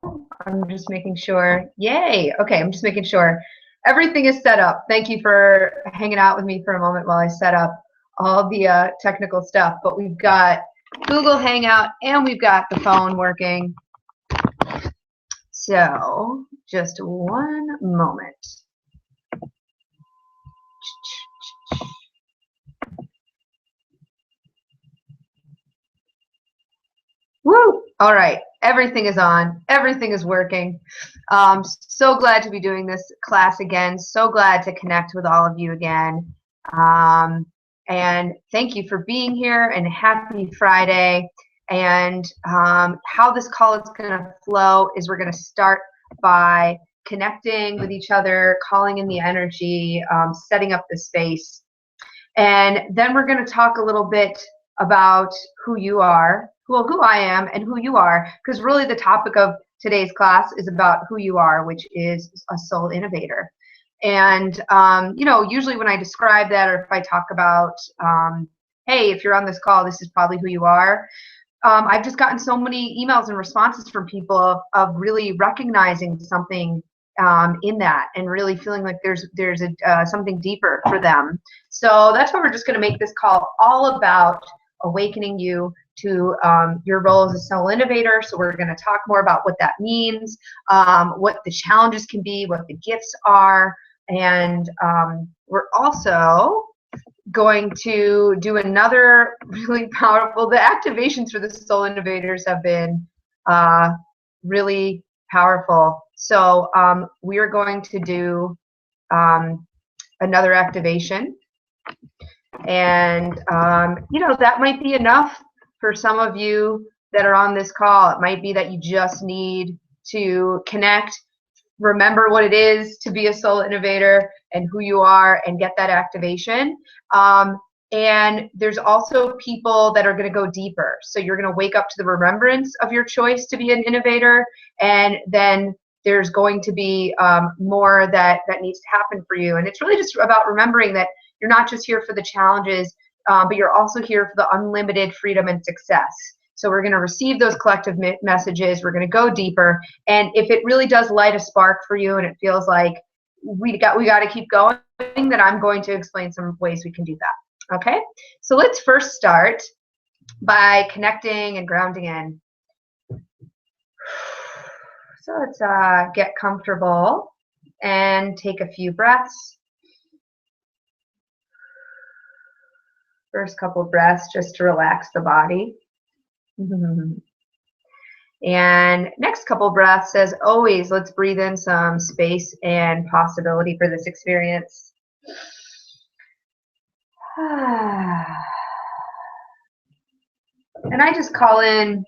I'm just making sure. Yay. Okay, I'm just making sure everything is set up. Thank you for hanging out with me for a moment while I set up all the technical stuff. But we've got Google Hangout and we've got the phone working. So just one moment. Woo! All right, everything is on. Everything is working. So glad to be doing this class again. So glad to connect with all of you again. And thank you for being here, and happy Friday. And how this call is going to flow is we're going to start by connecting with each other, calling in the energy, setting up the space. And then we're going to talk a little bit about who you are, well, who I am and who you are, because really the topic of today's class is about who you are, which is a soul innovator. And, you know, usually when I describe that, or if I talk about, hey, if you're on this call, this is probably who you are. I've just gotten so many emails and responses from people of really recognizing something in that, and really feeling like there's something deeper for them. So that's why we're just going to make this call all about awakening you to your role as a soul innovator. So we're going to talk more about what that means, what the challenges can be, what the gifts are, and we're also going to do another really powerful, the activations for the soul innovators have been really powerful. So we are going to do another activation, and you know, that might be enough for some of you that are on this call. It might be that you just need to connect, remember what it is to be a soul innovator and who you are, and get that activation. And there's also people that are going to go deeper. So you're going to wake up to the remembrance of your choice to be an innovator, and then there's going to be more that needs to happen for you. And it's really just about remembering that you're not just here for the challenges, but you're also here for the unlimited freedom and success. So we're going to receive those collective messages. We're going to go deeper. And if it really does light a spark for you, and it feels like we got to keep going, then I'm going to explain some ways we can do that. Okay? So let's first start by connecting and grounding in. So let's get comfortable and take a few breaths. First couple breaths just to relax the body. And next couple breaths, as always, let's breathe in some space and possibility for this experience. And I just call in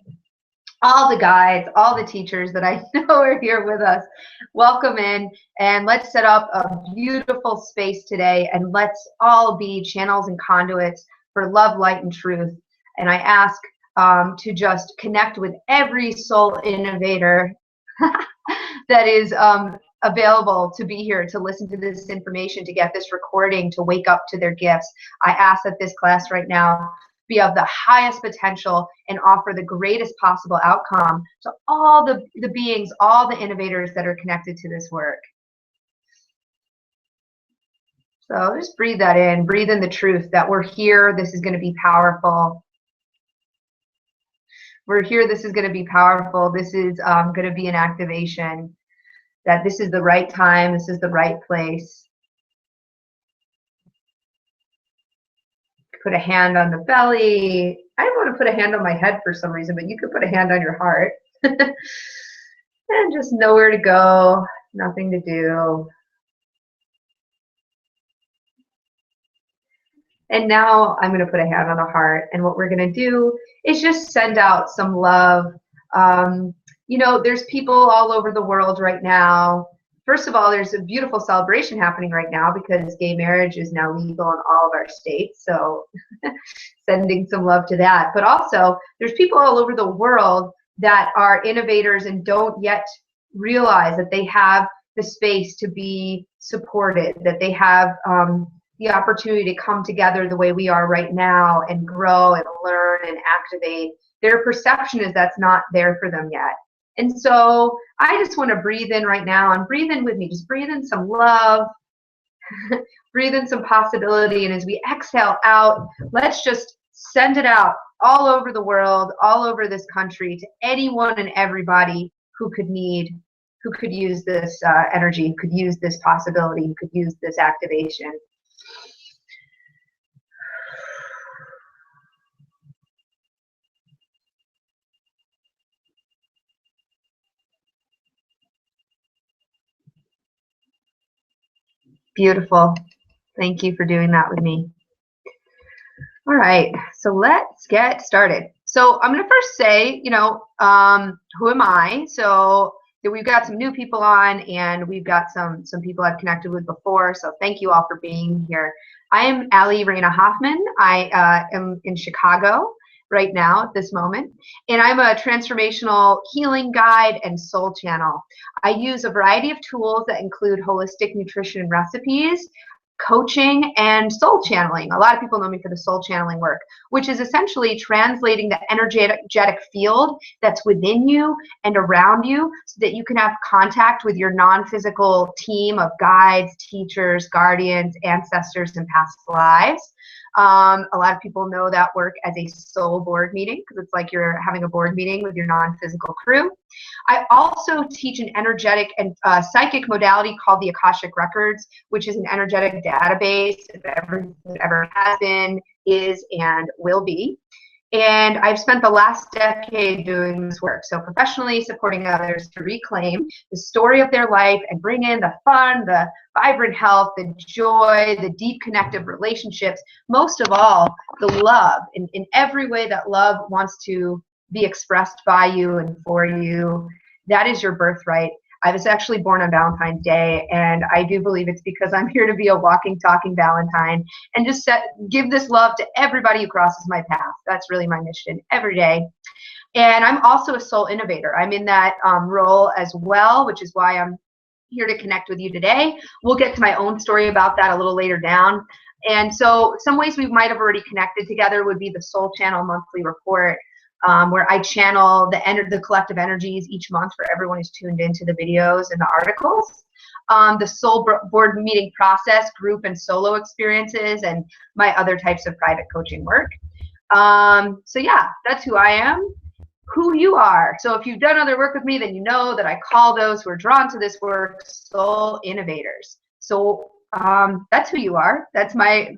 all the guides, all the teachers that I know are here with us. Welcome in, and let's set up a beautiful space today, and let's all be channels and conduits for love, light, and truth. And I ask to just connect with every soul innovator that is available to be here to listen to this information, to get this recording, to wake up to their gifts. I ask that this class right now be of the highest potential and offer the greatest possible outcome to all the beings, all the innovators that are connected to this work. So just breathe that in. Breathe in the truth that we're here. This is going to be powerful. We're here. This is going to be powerful. This is going to be an activation. That this is the right time. This is the right place. Put a hand on the belly. I don't want to put a hand on my head for some reason, but you could put a hand on your heart. And just nowhere to go, nothing to do. And now I'm going to put a hand on the heart, and what we're going to do is just send out some love. You know, there's people all over the world right now. First of all, there's a beautiful celebration happening right now because gay marriage is now legal in all of our states. So sending some love to that. But also, there's people all over the world that are innovators and don't yet realize that they have the space to be supported, that they have the opportunity to come together the way we are right now and grow and learn and activate. Their perception is that's not there for them yet. And so I just want to breathe in right now, and breathe in with me. Just breathe in some love, breathe in some possibility. And as we exhale out, let's just send it out all over the world, all over this country, to anyone and everybody who could use this energy, who could use this possibility, who could use this activation. Beautiful. Thank you for doing that with me. All right, so let's get started. So I'm going to first say, who am I? So we've got some new people on, and we've got some people I've connected with before. So thank you all for being here. I am Ali Raina Hoffman. I am in Chicago right now at this moment, and I'm a transformational healing guide and soul channel. I use a variety of tools that include holistic nutrition and recipes, coaching, and soul channeling. A lot of people know me for the soul channeling work, which is essentially translating the energetic field that's within you and around you so that you can have contact with your non-physical team of guides, teachers, guardians, ancestors, and past lives. A lot of people know that work as a soul board meeting, because it's like you're having a board meeting with your non-physical crew. I also teach an energetic and psychic modality called the Akashic Records, which is an energetic database of everything that ever has been, is, and will be. And I've spent the last decade doing this work, so professionally supporting others to reclaim the story of their life and bring in the fun, the vibrant health, the joy, the deep connective relationships, most of all, the love in every way that love wants to be expressed by you and for you. That is your birthright. I was actually born on Valentine's Day, and I do believe it's because I'm here to be a walking, talking Valentine and just give this love to everybody who crosses my path. That's really my mission every day. And I'm also a soul innovator. I'm in that role as well, which is why I'm here to connect with you today. We'll get to my own story about that a little later down. And so some ways we might have already connected together would be the Soul Channel monthly report, where I channel the collective energies each month for everyone who's tuned into the videos and the articles. The soul board meeting process, group and solo experiences, and my other types of private coaching work. So yeah, that's who I am. Who you are. So if you've done other work with me, then you know that I call those who are drawn to this work soul innovators. So that's who you are. That's my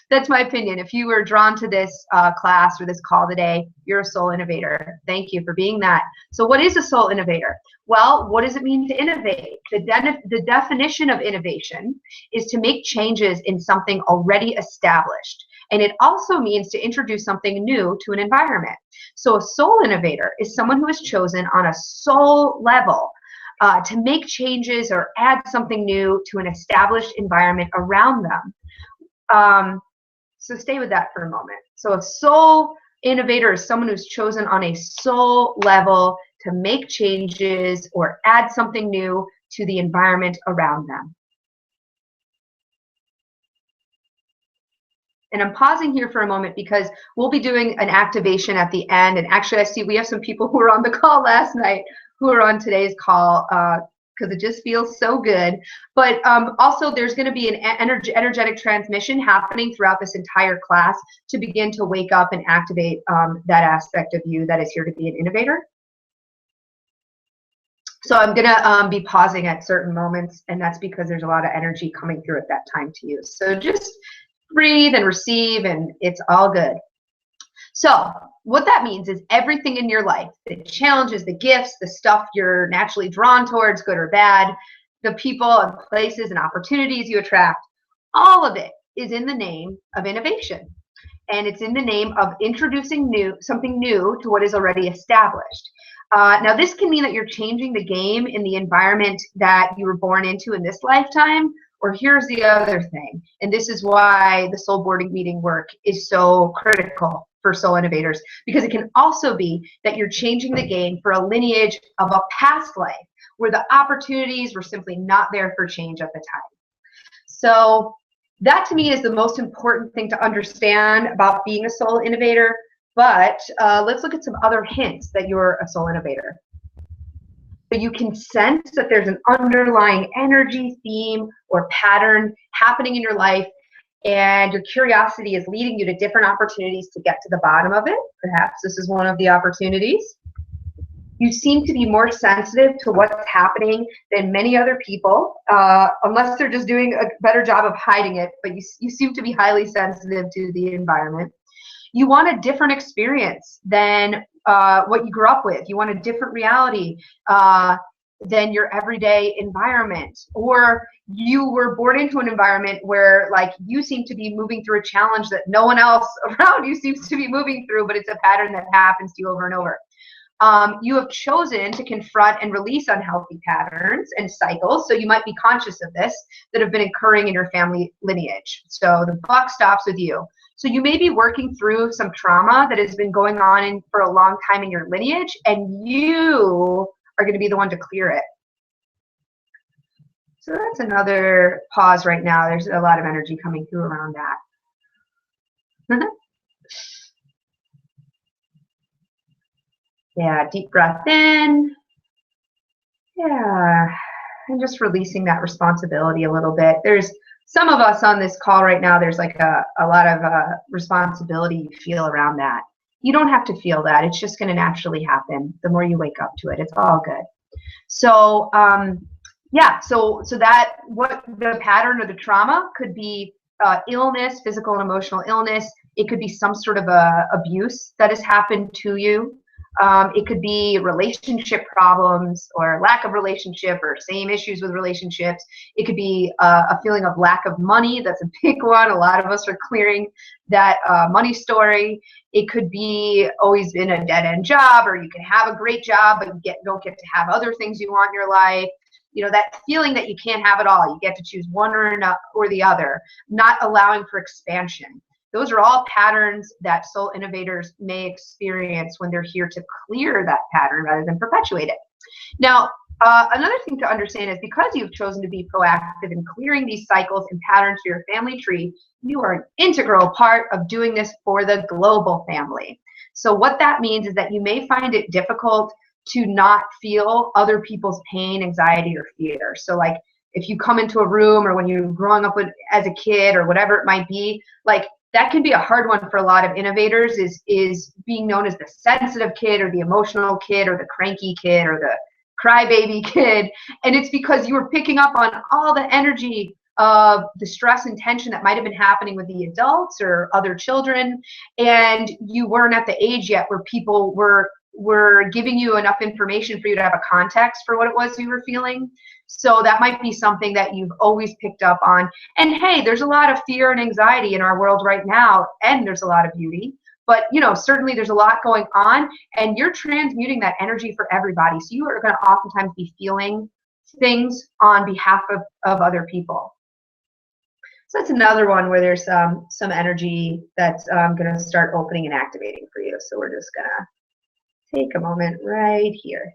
that's my opinion. If you were drawn to this class or this call today, you're a soul innovator. Thank you for being that. So what is a soul innovator? Well, what does it mean to innovate? The definition of innovation is to make changes in something already established. And it also means to introduce something new to an environment. So a soul innovator is someone who is chosen on a soul level to make changes or add something new to an established environment around them. So stay with that for a moment. So a soul innovator is someone who's chosen on a soul level to make changes or add something new to the environment around them. And I'm pausing here for a moment because we'll be doing an activation at the end. And actually, I see we have some people who were on the call last night who are on today's call because it just feels so good. But also, there's going to be an energetic transmission happening throughout this entire class to begin to wake up and activate that aspect of you that is here to be an innovator. So I'm going to be pausing at certain moments, and that's because there's a lot of energy coming through at that time to use. So just breathe and receive, and it's all good. So what that means is everything in your life, the challenges, the gifts, the stuff you're naturally drawn towards, good or bad, the people and places and opportunities you attract, all of it is in the name of innovation. And it's in the name of introducing something new to what is already established. Now, this can mean that you're changing the game in the environment that you were born into in this lifetime. Or here's the other thing, and this is why the soul boarding meeting work is so critical for soul innovators, because it can also be that you're changing the game for a lineage of a past life where the opportunities were simply not there for change at the time. So that to me is the most important thing to understand about being a soul innovator. But let's look at some other hints that you're a soul innovator. So you can sense that there's an underlying energy, theme, or pattern happening in your life, and your curiosity is leading you to different opportunities to get to the bottom of it. Perhaps this is one of the opportunities. You seem to be more sensitive to what's happening than many other people, unless they're just doing a better job of hiding it, but you seem to be highly sensitive to the environment. You want a different experience than what you grew up with. You want a different reality than your everyday environment. Or you were born into an environment where like you seem to be moving through a challenge that no one else around you seems to be moving through, but it's a pattern that happens to you over and over. You have chosen to confront and release unhealthy patterns and cycles, so you might be conscious of this, that have been occurring in your family lineage. So the buck stops with you. So you may be working through some trauma that has been going on for a long time in your lineage, and you are going to be the one to clear it. So that's another pause right now. There's a lot of energy coming through around that. Yeah, deep breath in. Yeah, and just releasing that responsibility a little bit. There's some of us on this call right now, there's like a lot of responsibility you feel around that. You don't have to feel that. It's just going to naturally happen the more you wake up to it. It's all good. So yeah, so that what the pattern or the trauma could be illness, physical and emotional illness. It could be some sort of abuse that has happened to you. It could be relationship problems or lack of relationship or same issues with relationships. It could be a feeling of lack of money. That's a big one. A lot of us are clearing that money story. It could be always been a dead-end job, or you can have a great job, but you don't get to have other things you want in your life. You know, that feeling that you can't have it all. You get to choose one or the other, not allowing for expansion. Those are all patterns that soul innovators may experience when they're here to clear that pattern rather than perpetuate it. Now, another thing to understand is because you've chosen to be proactive in clearing these cycles and patterns for your family tree, you are an integral part of doing this for the global family. So what that means is that you may find it difficult to not feel other people's pain, anxiety, or fear. So like if you come into a room or when you're growing up as a kid or whatever it might be, like that can be a hard one for a lot of innovators, is being known as the sensitive kid or the emotional kid or the cranky kid or the crybaby kid. And it's because you were picking up on all the energy of the stress and tension that might have been happening with the adults or other children, and you weren't at the age yet where people were giving you enough information for you to have a context for what it was you were feeling. So that might be something that you've always picked up on. And hey, there's a lot of fear and anxiety in our world right now, and there's a lot of beauty. But you know, certainly there's a lot going on, and you're transmuting that energy for everybody. So you are going to oftentimes be feeling things on behalf of other people. So that's another one where there's some energy that's going to start opening and activating for you. So we're just going to take a moment right here.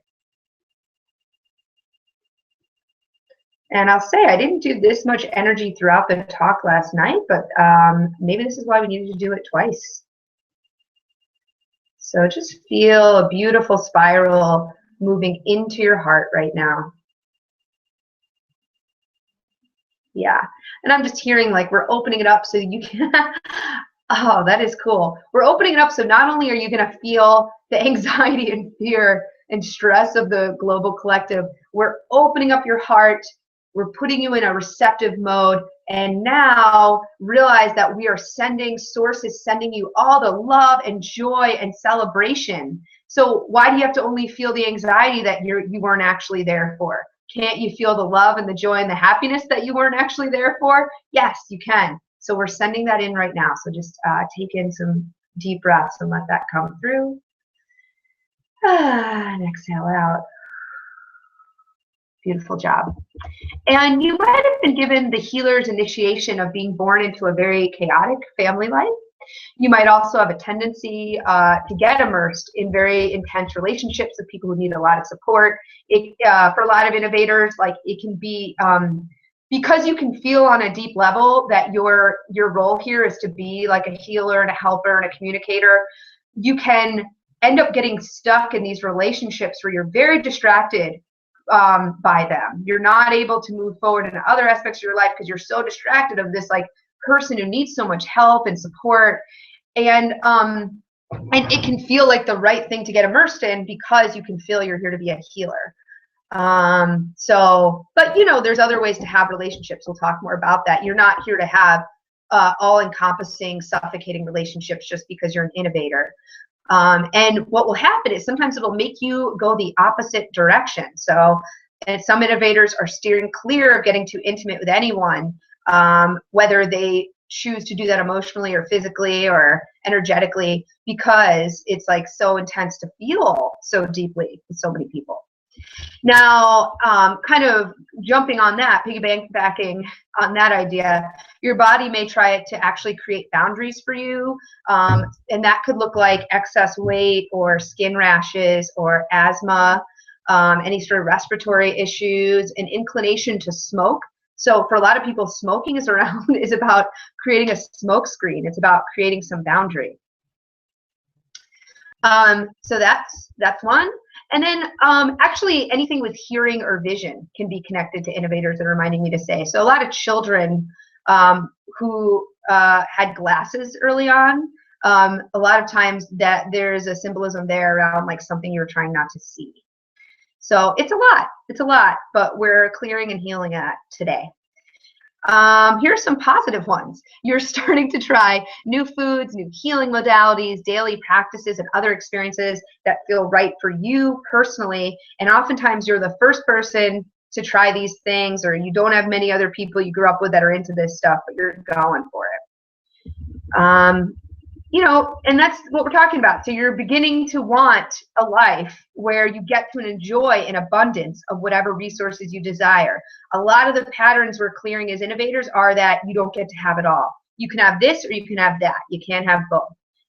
And I'll say I didn't do this much energy throughout the talk last night, but maybe this is why we needed to do it twice. So just feel a beautiful spiral moving into your heart right now. Yeah, and I'm just hearing like we're opening it up so you can, oh, that is cool. We're opening it up so not only are you going to feel the anxiety and fear and stress of the global collective, we're opening up your heart. We're putting you in a receptive mode, and now realize that we are sending, source is sending you all the love and joy and celebration. So why do you have to only feel the anxiety that you weren't actually there for? Can't you feel the love and the joy and the happiness that you weren't actually there for? Yes, you can. So we're sending that in right now. So just take in some deep breaths and let that come through. And exhale out. Beautiful job. And you might have been given the healer's initiation of being born into a very chaotic family life. You might also have a tendency to get immersed in very intense relationships with people who need a lot of support. For a lot of innovators, like it can be because you can feel on a deep level that your role here is to be like a healer and a helper and a communicator. you can end up getting stuck in these relationships where you're very distracted by them. You're not able to move forward in other aspects of your life because you're so distracted of this like person who needs so much help and support. And it can feel like the right thing to get immersed in because you can feel you're here to be a healer. But you know, there's other ways to have relationships. We'll talk more about that. You're not here to have all-encompassing, suffocating relationships just because you're an innovator. And what will happen is sometimes it'll make you go the opposite direction. So, and some innovators are steering clear of getting too intimate with anyone, whether they choose to do that emotionally or physically or energetically, because it's like so intense to feel so deeply with so many people. Now, kind of jumping on that, piggybacking on that idea, your body may try to actually create boundaries for you, and that could look like excess weight or skin rashes or asthma, any sort of respiratory issues, an inclination to smoke. So for a lot of people, smoking is about creating a smoke screen. It's about creating some boundary. So that's one. And then actually anything with hearing or vision can be connected to innovators and reminding me to say. So a lot of children who had glasses early on, a lot of times that there's a symbolism there around like something you're trying not to see. So it's a lot, but we're clearing and healing that today. Here are some positive ones. You're starting to try new foods, new healing modalities, daily practices, and other experiences that feel right for you personally. And oftentimes you're the first person to try these things, or you don't have many other people you grew up with that are into this stuff, but you're going for it. You know, and that's what we're talking about. So you're beginning to want a life where you get to enjoy an abundance of whatever resources you desire. A lot of the patterns we're clearing as innovators are that you don't get to have it all. You can have this or you can have that. You can't have both.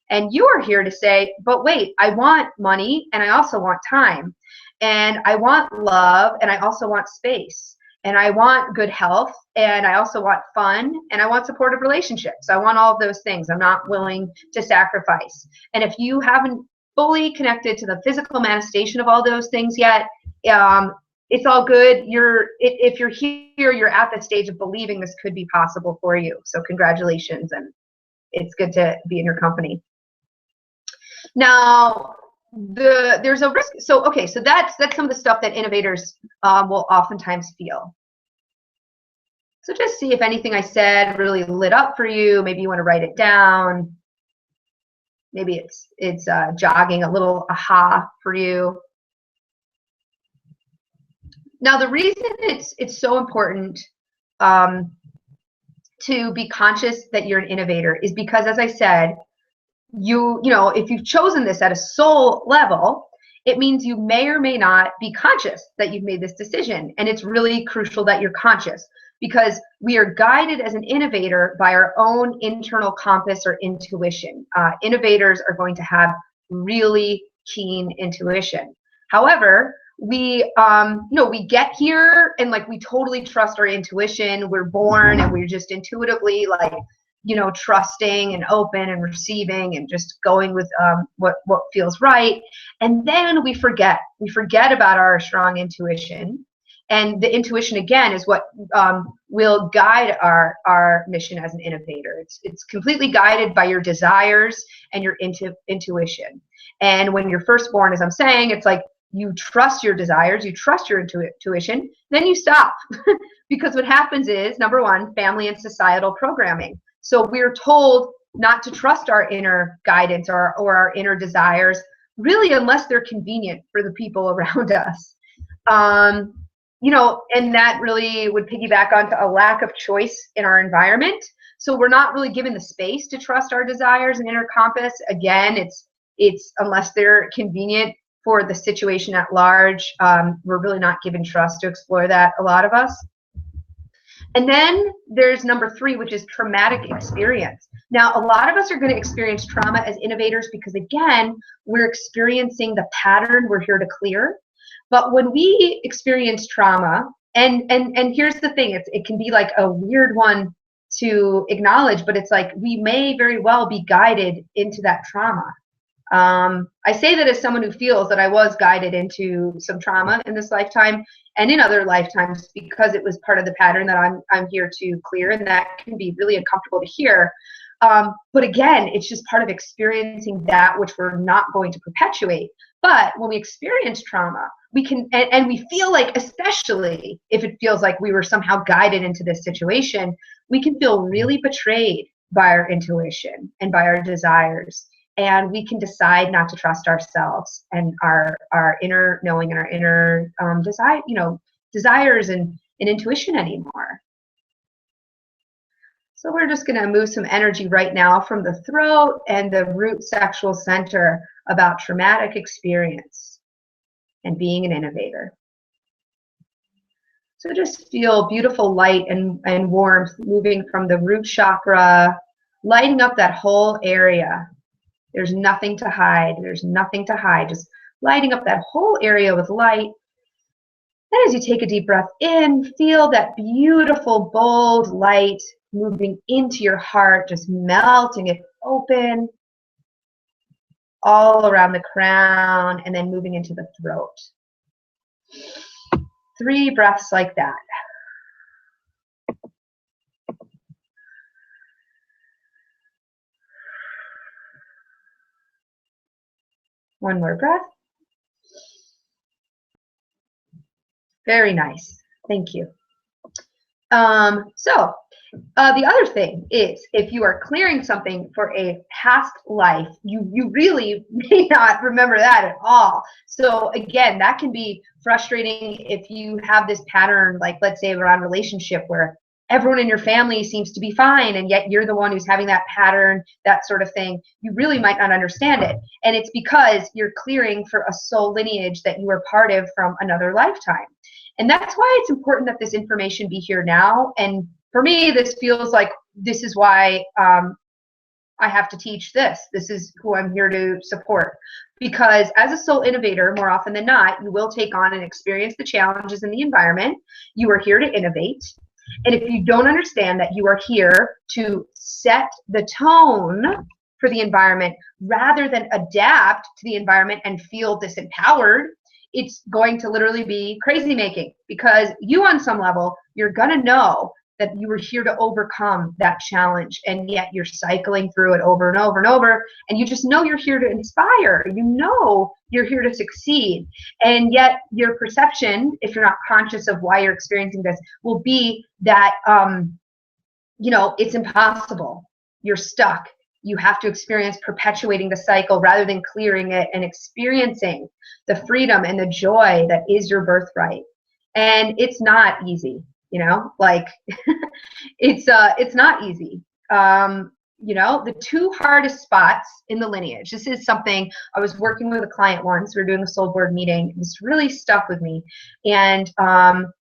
And you are here to say, but wait, I want money and I also want time. And I want love and I also want space. And I want good health, and I also want fun, and I want supportive relationships. I want all of those things. I'm not willing to sacrifice. And if you haven't fully connected to the physical manifestation of all those things yet, it's all good. If you're here, you're at the stage of believing this could be possible for you. So congratulations, and it's good to be in your company. Now, there's a risk. So okay, so that's some of the stuff that innovators will oftentimes feel. So just see if anything I said really lit up for you. Maybe you want to write it down. Maybe it's jogging a little aha for you. Now the reason it's so important to be conscious that you're an innovator is because, as I said, you know, if you've chosen this at a soul level, it means you may or may not be conscious that you've made this decision. And it's really crucial that you're conscious, because we are guided as an innovator by our own internal compass or intuition. Innovators are going to have really keen intuition. However, we get here and like we totally trust our intuition. We're born and we're just intuitively like, you know, trusting and open and receiving and just going with what feels right. And then we forget about our strong intuition. And the intuition, again, is what will guide our mission as an innovator. It's completely guided by your desires and your intuition. And when you're first born, as I'm saying, it's like you trust your desires, you trust your intuition, then you stop. Because what happens is, number one, family and societal programming. So we're told not to trust our inner guidance or our inner desires, really, unless they're convenient for the people around us. You know, and that really would piggyback onto a lack of choice in our environment. So we're not really given the space to trust our desires and inner compass. Again, it's unless they're convenient for the situation at large, we're really not given trust to explore that, a lot of us. And then there's number 3, which is traumatic experience. Now, a lot of us are going to experience trauma as innovators because, again, we're experiencing the pattern we're here to clear. But when we experience trauma, and here's the thing, it can be like a weird one to acknowledge, but it's like we may very well be guided into that trauma. I say that as someone who feels that I was guided into some trauma in this lifetime and in other lifetimes, because it was part of the pattern that I'm here to clear, and that can be really uncomfortable to hear. But again, it's just part of experiencing that which we're not going to perpetuate. But when we experience trauma, we can, and we feel like, especially if it feels like we were somehow guided into this situation, we can feel really betrayed by our intuition and by our desires. And we can decide not to trust ourselves and our inner knowing and our inner desires and intuition anymore. So we're just going to move some energy right now from the throat and the root sexual center about traumatic experience and being an innovator. So just feel beautiful light and warmth moving from the root chakra, lighting up that whole area. There's nothing to hide. There's nothing to hide. Just lighting up that whole area with light. And as you take a deep breath in, feel that beautiful, bold light moving into your heart, just melting it open all around the crown and then moving into the throat. 3 breaths like that. One more breath. Very nice. Thank you. The other thing is, if you are clearing something for a past life, you really may not remember that at all. So again, that can be frustrating if you have this pattern, like let's say around relationship, where everyone in your family seems to be fine, and yet you're the one who's having that pattern, that sort of thing. You really might not understand it. And it's because you're clearing for a soul lineage that you are part of from another lifetime. And that's why it's important that this information be here now. And for me, this feels like this is why I have to teach this. This is who I'm here to support. Because as a soul innovator, more often than not, you will take on and experience the challenges in the environment. You are here to innovate. And if you don't understand that you are here to set the tone for the environment rather than adapt to the environment and feel disempowered, it's going to literally be crazy making, because you, on some level, you're gonna know that you were here to overcome that challenge, and yet you're cycling through it over and over and over, and you just know you're here to inspire. You know you're here to succeed, and yet your perception, if you're not conscious of why you're experiencing this, will be that it's impossible. You're stuck. You have to experience perpetuating the cycle rather than clearing it and experiencing the freedom and the joy that is your birthright. And it's not easy, it's not easy. The 2 hardest spots in the lineage. This is something I was working with a client once. We were doing a soul board meeting. This really stuck with me. And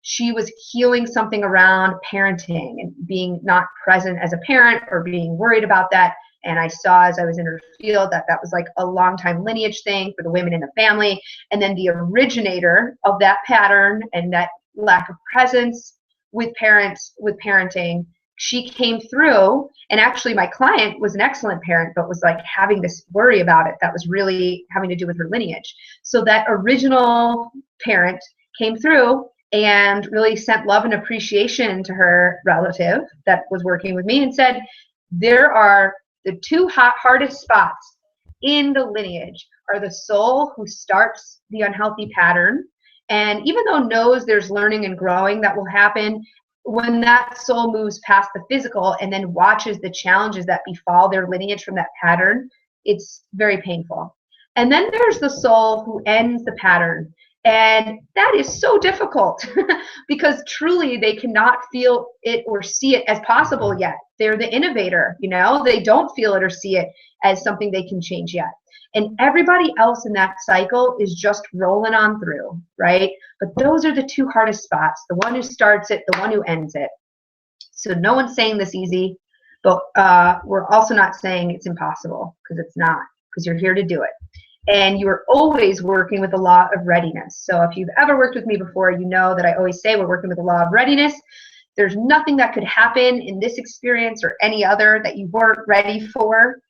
she was healing something around parenting and being not present as a parent or being worried about that. And I saw, as I was in her field, that was like a long time lineage thing for the women in the family. And then the originator of that pattern and that lack of presence with parenting, she came through. And actually my client was an excellent parent, but was like having this worry about it that was really having to do with her lineage. So that original parent came through and really sent love and appreciation to her relative that was working with me and said, there are the 2 hardest spots in the lineage are the soul who starts the unhealthy pattern, and even though knows there's learning and growing that will happen, when that soul moves past the physical and then watches the challenges that befall their lineage from that pattern, it's very painful. And then there's the soul who ends the pattern. And that is so difficult because truly they cannot feel it or see it as possible yet. They're the innovator, they don't feel it or see it as something they can change yet. And everybody else in that cycle is just rolling on through, right? But those are the 2 hardest spots, the one who starts it, the one who ends it. So no one's saying this easy, but we're also not saying it's impossible, because it's not, because you're here to do it. And you are always working with the law of readiness. So if you've ever worked with me before, you know that I always say we're working with the law of readiness. There's nothing that could happen in this experience or any other that you weren't ready for.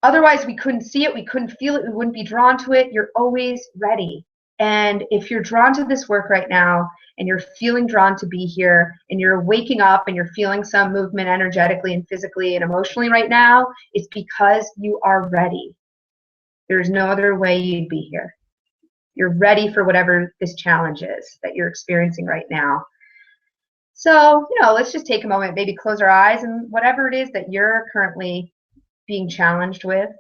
Otherwise, we couldn't see it, we couldn't feel it, we wouldn't be drawn to it. You're always ready. And if you're drawn to this work right now, and you're feeling drawn to be here, and you're waking up and you're feeling some movement energetically and physically and emotionally right now, it's because you are ready. There's no other way you'd be here. You're ready for whatever this challenge is that you're experiencing right now. So, let's just take a moment, maybe close our eyes, and whatever it is that you're currently being challenged with,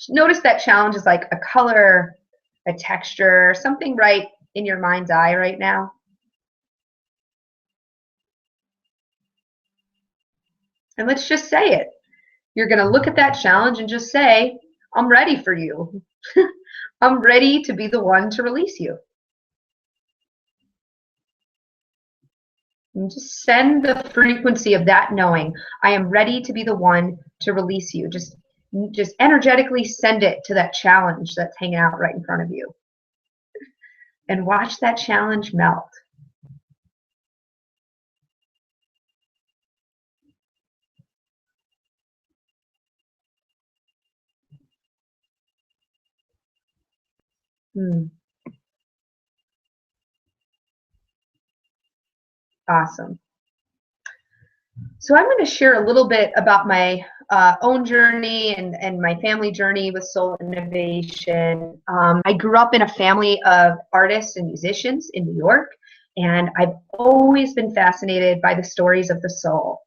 notice that challenge is like a color, a texture, something right in your mind's eye right now. And let's just say it. You're going to look at that challenge and just say, I'm ready for you. I'm ready to be the one to release you. And just send the frequency of that knowing. I am ready to be the one to release you. Just energetically send it to that challenge that's hanging out right in front of you. And watch that challenge melt. Awesome. So I'm going to share a little bit about my own journey and my family journey with Soul Innovation. I grew up in a family of artists and musicians in New York, and I've always been fascinated by the stories of the soul.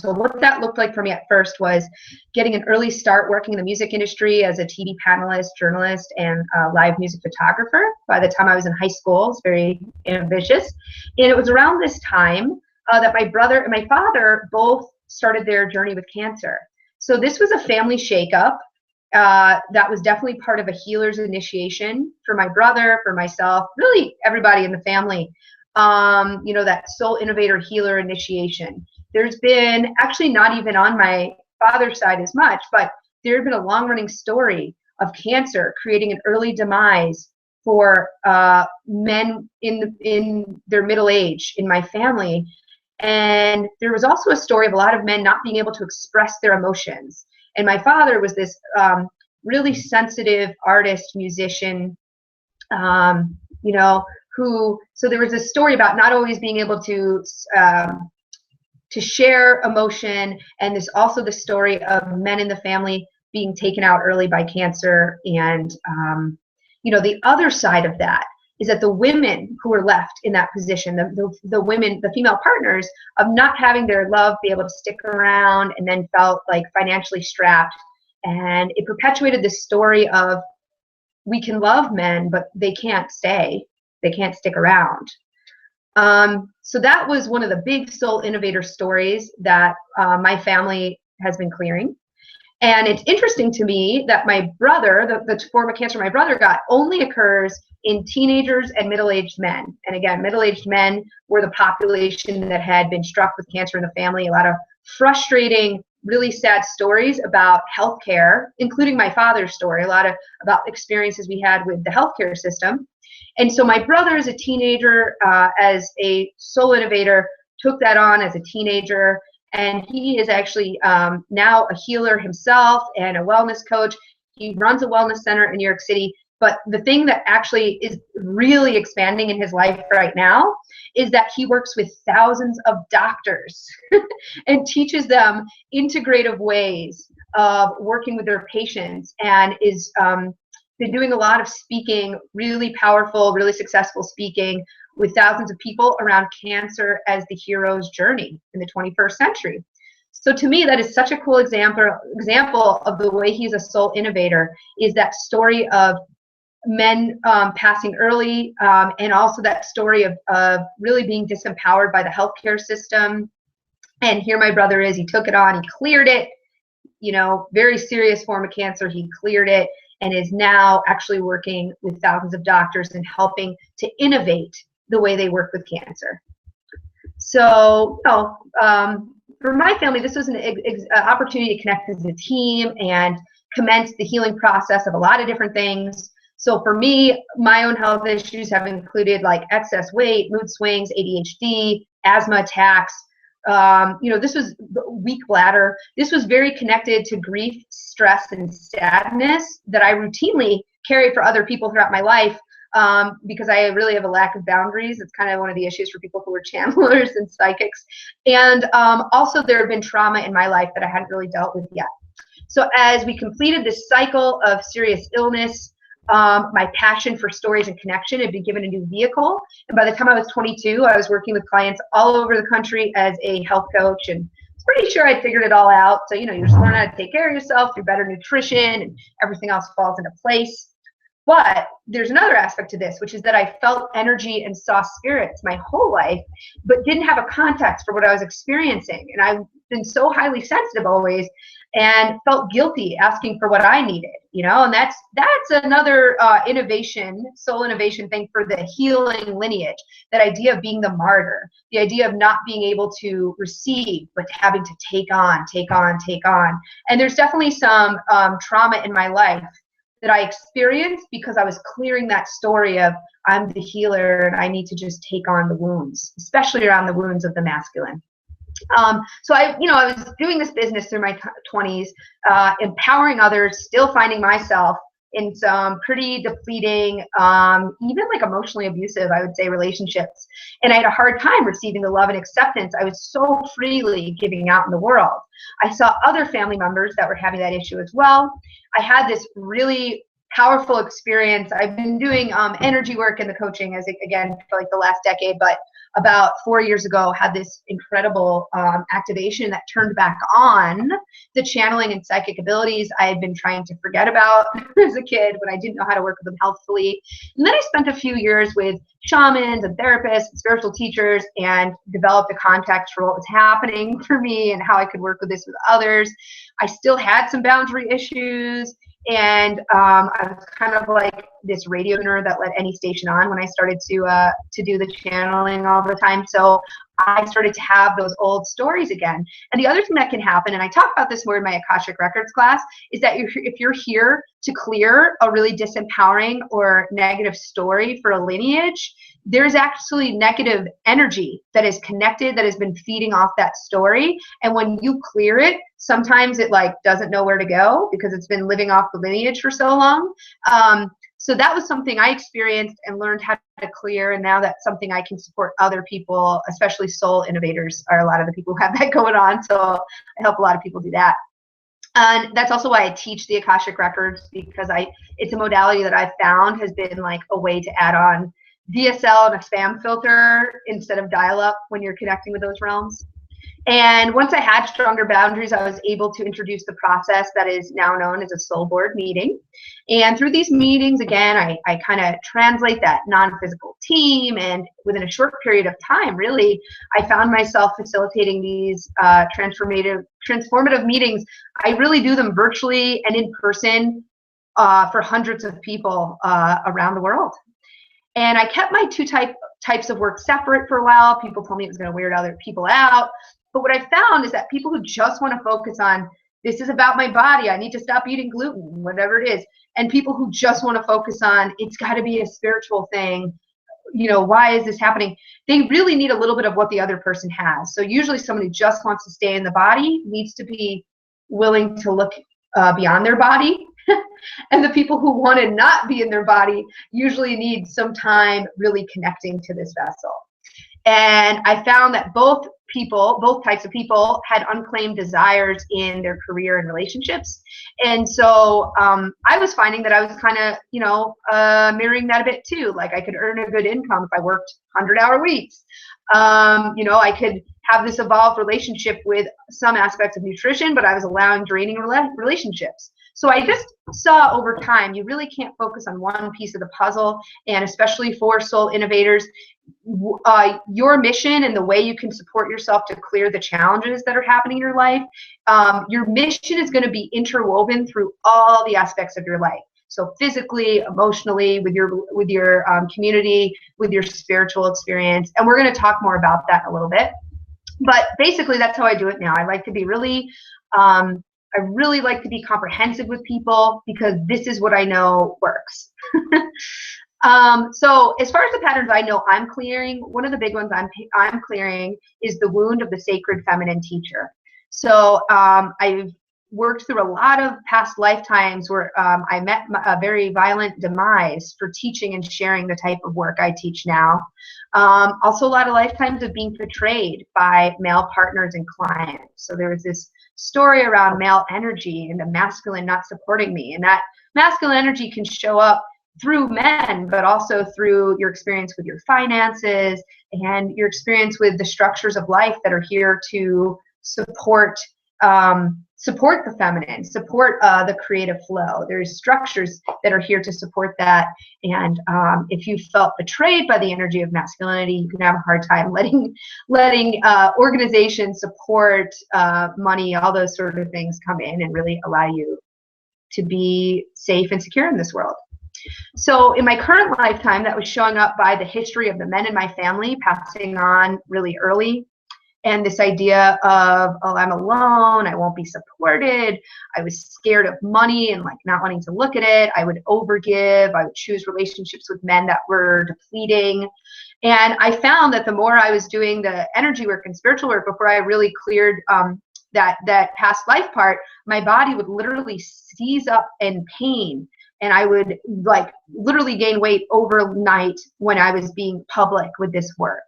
So what that looked like for me at first was getting an early start working in the music industry as a TV panelist, journalist, and live music photographer. By the time I was in high school, I was very ambitious. And it was around this time that my brother and my father both started their journey with cancer. So this was a family shakeup. That was definitely part of a healer's initiation for my brother, for myself, really everybody in the family. That Soul Innovator healer initiation. There's been, actually not even on my father's side as much, but there had been a long-running story of cancer creating an early demise for men in their middle age in my family. And there was also a story of a lot of men not being able to express their emotions. And my father was this really sensitive artist, musician, so there was a story about not always being able to share emotion, and there's also the story of men in the family being taken out early by cancer. And the other side of that is that the women who were left in that position, the women, the female partners, of not having their love be able to stick around, and then felt like financially strapped. And it perpetuated this story of, we can love men, but they can't stay. They can't stick around. So that was one of the big Soul Innovator stories that my family has been clearing. And it's interesting to me that my brother, the form of cancer my brother got, only occurs in teenagers and middle-aged men. And again, middle-aged men were the population that had been struck with cancer in the family. A lot of frustrating, really sad stories about healthcare, including my father's story, a lot about experiences we had with the healthcare system. And so my brother, as a teenager, as a Soul Innovator, took that on as a teenager. And he is actually now a healer himself and a wellness coach. He runs a wellness center in New York City. But the thing that actually is really expanding in his life right now is that he works with thousands of doctors and teaches them integrative ways of working with their patients, and is been doing a lot of speaking, really powerful, really successful speaking with thousands of people around cancer as the hero's journey in the 21st century. So to me, that is such a cool example of the way he's a Soul Innovator, is that story of men passing early, and also that story of really being disempowered by the healthcare system. And here my brother is, he took it on, he cleared it, very serious form of cancer, he cleared it, and is now actually working with thousands of doctors and helping to innovate the way they work with cancer. So, for my family, this was an opportunity to connect as a team and commence the healing process of a lot of different things. So for me, my own health issues have included like excess weight, mood swings, ADHD, asthma attacks. This was weak bladder. This was very connected to grief, stress, and sadness that I routinely carry for other people throughout my life, because I really have a lack of boundaries. It's kind of one of the issues for people who are channelers and psychics. And also there have been trauma in my life that I hadn't really dealt with yet. So as we completed this cycle of serious illness, my passion for stories and connection had been given a new vehicle. And by the time I was 22, I was working with clients all over the country as a health coach, and I was pretty sure I'd figured it all out. So, you just learn how to take care of yourself through better nutrition, and everything else falls into place. But there's another aspect to this, which is that I felt energy and saw spirits my whole life, but didn't have a context for what I was experiencing. And I've been so highly sensitive always, and felt guilty asking for what I needed, and that's another soul innovation thing for the healing lineage, that idea of being the martyr, the idea of not being able to receive, but having to take on. And there's definitely some trauma in my life that I experienced because I was clearing that story of I'm the healer and I need to just take on the wounds, especially around the wounds of the masculine. So I was doing this business through my 20s, empowering others, still finding myself in some pretty depleting, even like emotionally abusive, I would say, relationships. And I had a hard time receiving the love and acceptance I was so freely giving out in the world. I saw other family members that were having that issue as well. I had this really powerful experience. I've been doing energy work and the coaching again for like the last decade, but about 4 years ago had this incredible activation that turned back on the channeling and psychic abilities I had been trying to forget about as a kid when I didn't know how to work with them healthfully. And then I spent a few years with shamans and therapists and spiritual teachers and developed a context for what was happening for me and how I could work with this with others. I still had some boundary issues, and I was kind of like this radio tuner that let any station on when I started to do the channeling all the time. So I started to have those old stories again. And the other thing that can happen, and I talk about this more in my Akashic Records class, is that if you're here to clear a really disempowering or negative story for a lineage, there's actually negative energy that is connected, that has been feeding off that story. And when you clear it, sometimes it like doesn't know where to go because it's been living off the lineage for so long. So that was something I experienced and learned how to clear, and now that's something I can support other people, especially soul innovators are a lot of the people who have that going on. So I help a lot of people do that. And that's also why I teach the Akashic Records, because it's a modality that I've found has been like a way to add on DSL and a spam filter instead of dial-up when you're connecting with those realms. And once I had stronger boundaries, I was able to introduce the process that is now known as a soul board meeting. And through these meetings, again, I kind of translate that non-physical team. And within a short period of time, really, I found myself facilitating these transformative meetings. I really do them virtually and in person for hundreds of people around the world. And I kept my two types of work separate for a while. People told me it was going to weird other people out. But what I found is that people who just want to focus on, this is about my body, I need to stop eating gluten, whatever it is, and people who just want to focus on, it's got to be a spiritual thing, why is this happening? They really need a little bit of what the other person has. So usually someone who just wants to stay in the body needs to be willing to look beyond their body. And the people who want to not be in their body usually need some time really connecting to this vessel. And I found that both types of people had unclaimed desires in their career and relationships. And so I was finding that I was kind of, mirroring that a bit too. Like I could earn a good income if I worked 100-hour weeks. I could have this evolved relationship with some aspects of nutrition, but I was allowing draining relationships. So I just saw over time, you really can't focus on one piece of the puzzle, and especially for soul innovators, your mission and the way you can support yourself to clear the challenges that are happening in your life, your mission is going to be interwoven through all the aspects of your life. So physically, emotionally, with your community, with your spiritual experience, and we're going to talk more about that in a little bit. But basically, that's how I do it now. I like to be I really like to be comprehensive with people because this is what I know works. So as far as the patterns I know I'm clearing, one of the big ones I'm clearing is the wound of the sacred feminine teacher. So I've worked through a lot of past lifetimes where I met a very violent demise for teaching and sharing the type of work I teach now. Also a lot of lifetimes of being betrayed by male partners and clients. So there was this story around male energy and the masculine not supporting me, and that masculine energy can show up through men, but also through your experience with your finances and your experience with the structures of life that are here to support support the feminine, support the creative flow. There's structures that are here to support that. And if you felt betrayed by the energy of masculinity, you can have a hard time letting organizations, support, money, all those sort of things come in and really allow you to be safe and secure in this world. So in my current lifetime, that was showing up by the history of the men in my family passing on really early. And this idea of, oh, I'm alone, I won't be supported. I was scared of money and like not wanting to look at it. I would overgive. I would choose relationships with men that were depleting. And I found that the more I was doing the energy work and spiritual work before I really cleared that past life part, my body would literally seize up in pain. And I would like literally gain weight overnight when I was being public with this work.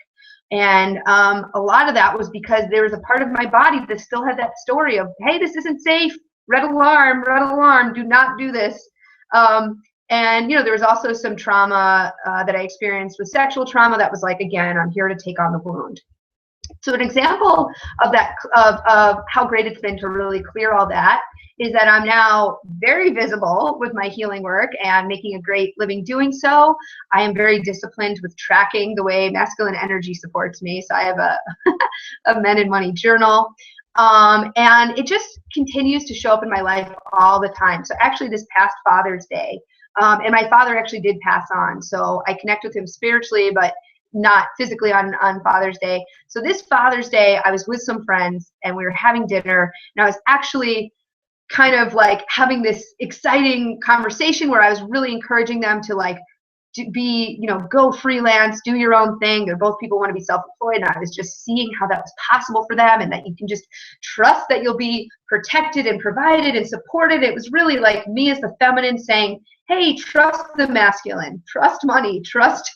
And a lot of that was because there was a part of my body that still had that story of, hey, this isn't safe, red alarm, do not do this. And, you know, there was also some trauma that I experienced with sexual trauma that was like, again, I'm here to take on the wound. So an example of that, of how great it's been to really clear all that, is that I'm now very visible with my healing work and making a great living doing so. I am very disciplined with tracking the way masculine energy supports me. So I have a Men and Money journal. And it just continues to show up in my life all the time. So actually this past Father's Day, and my father actually did pass on. So I connect with him spiritually, but not physically on Father's Day. So this Father's Day, I was with some friends and we were having dinner, and I was actually kind of like having this exciting conversation where I was really encouraging them to like to be, you know, go freelance, do your own thing. They're both people who want to be self-employed, and I was just seeing how that was possible for them, and that you can just trust that you'll be protected and provided and supported. It was really like me as the feminine saying, hey, trust the masculine, trust money, trust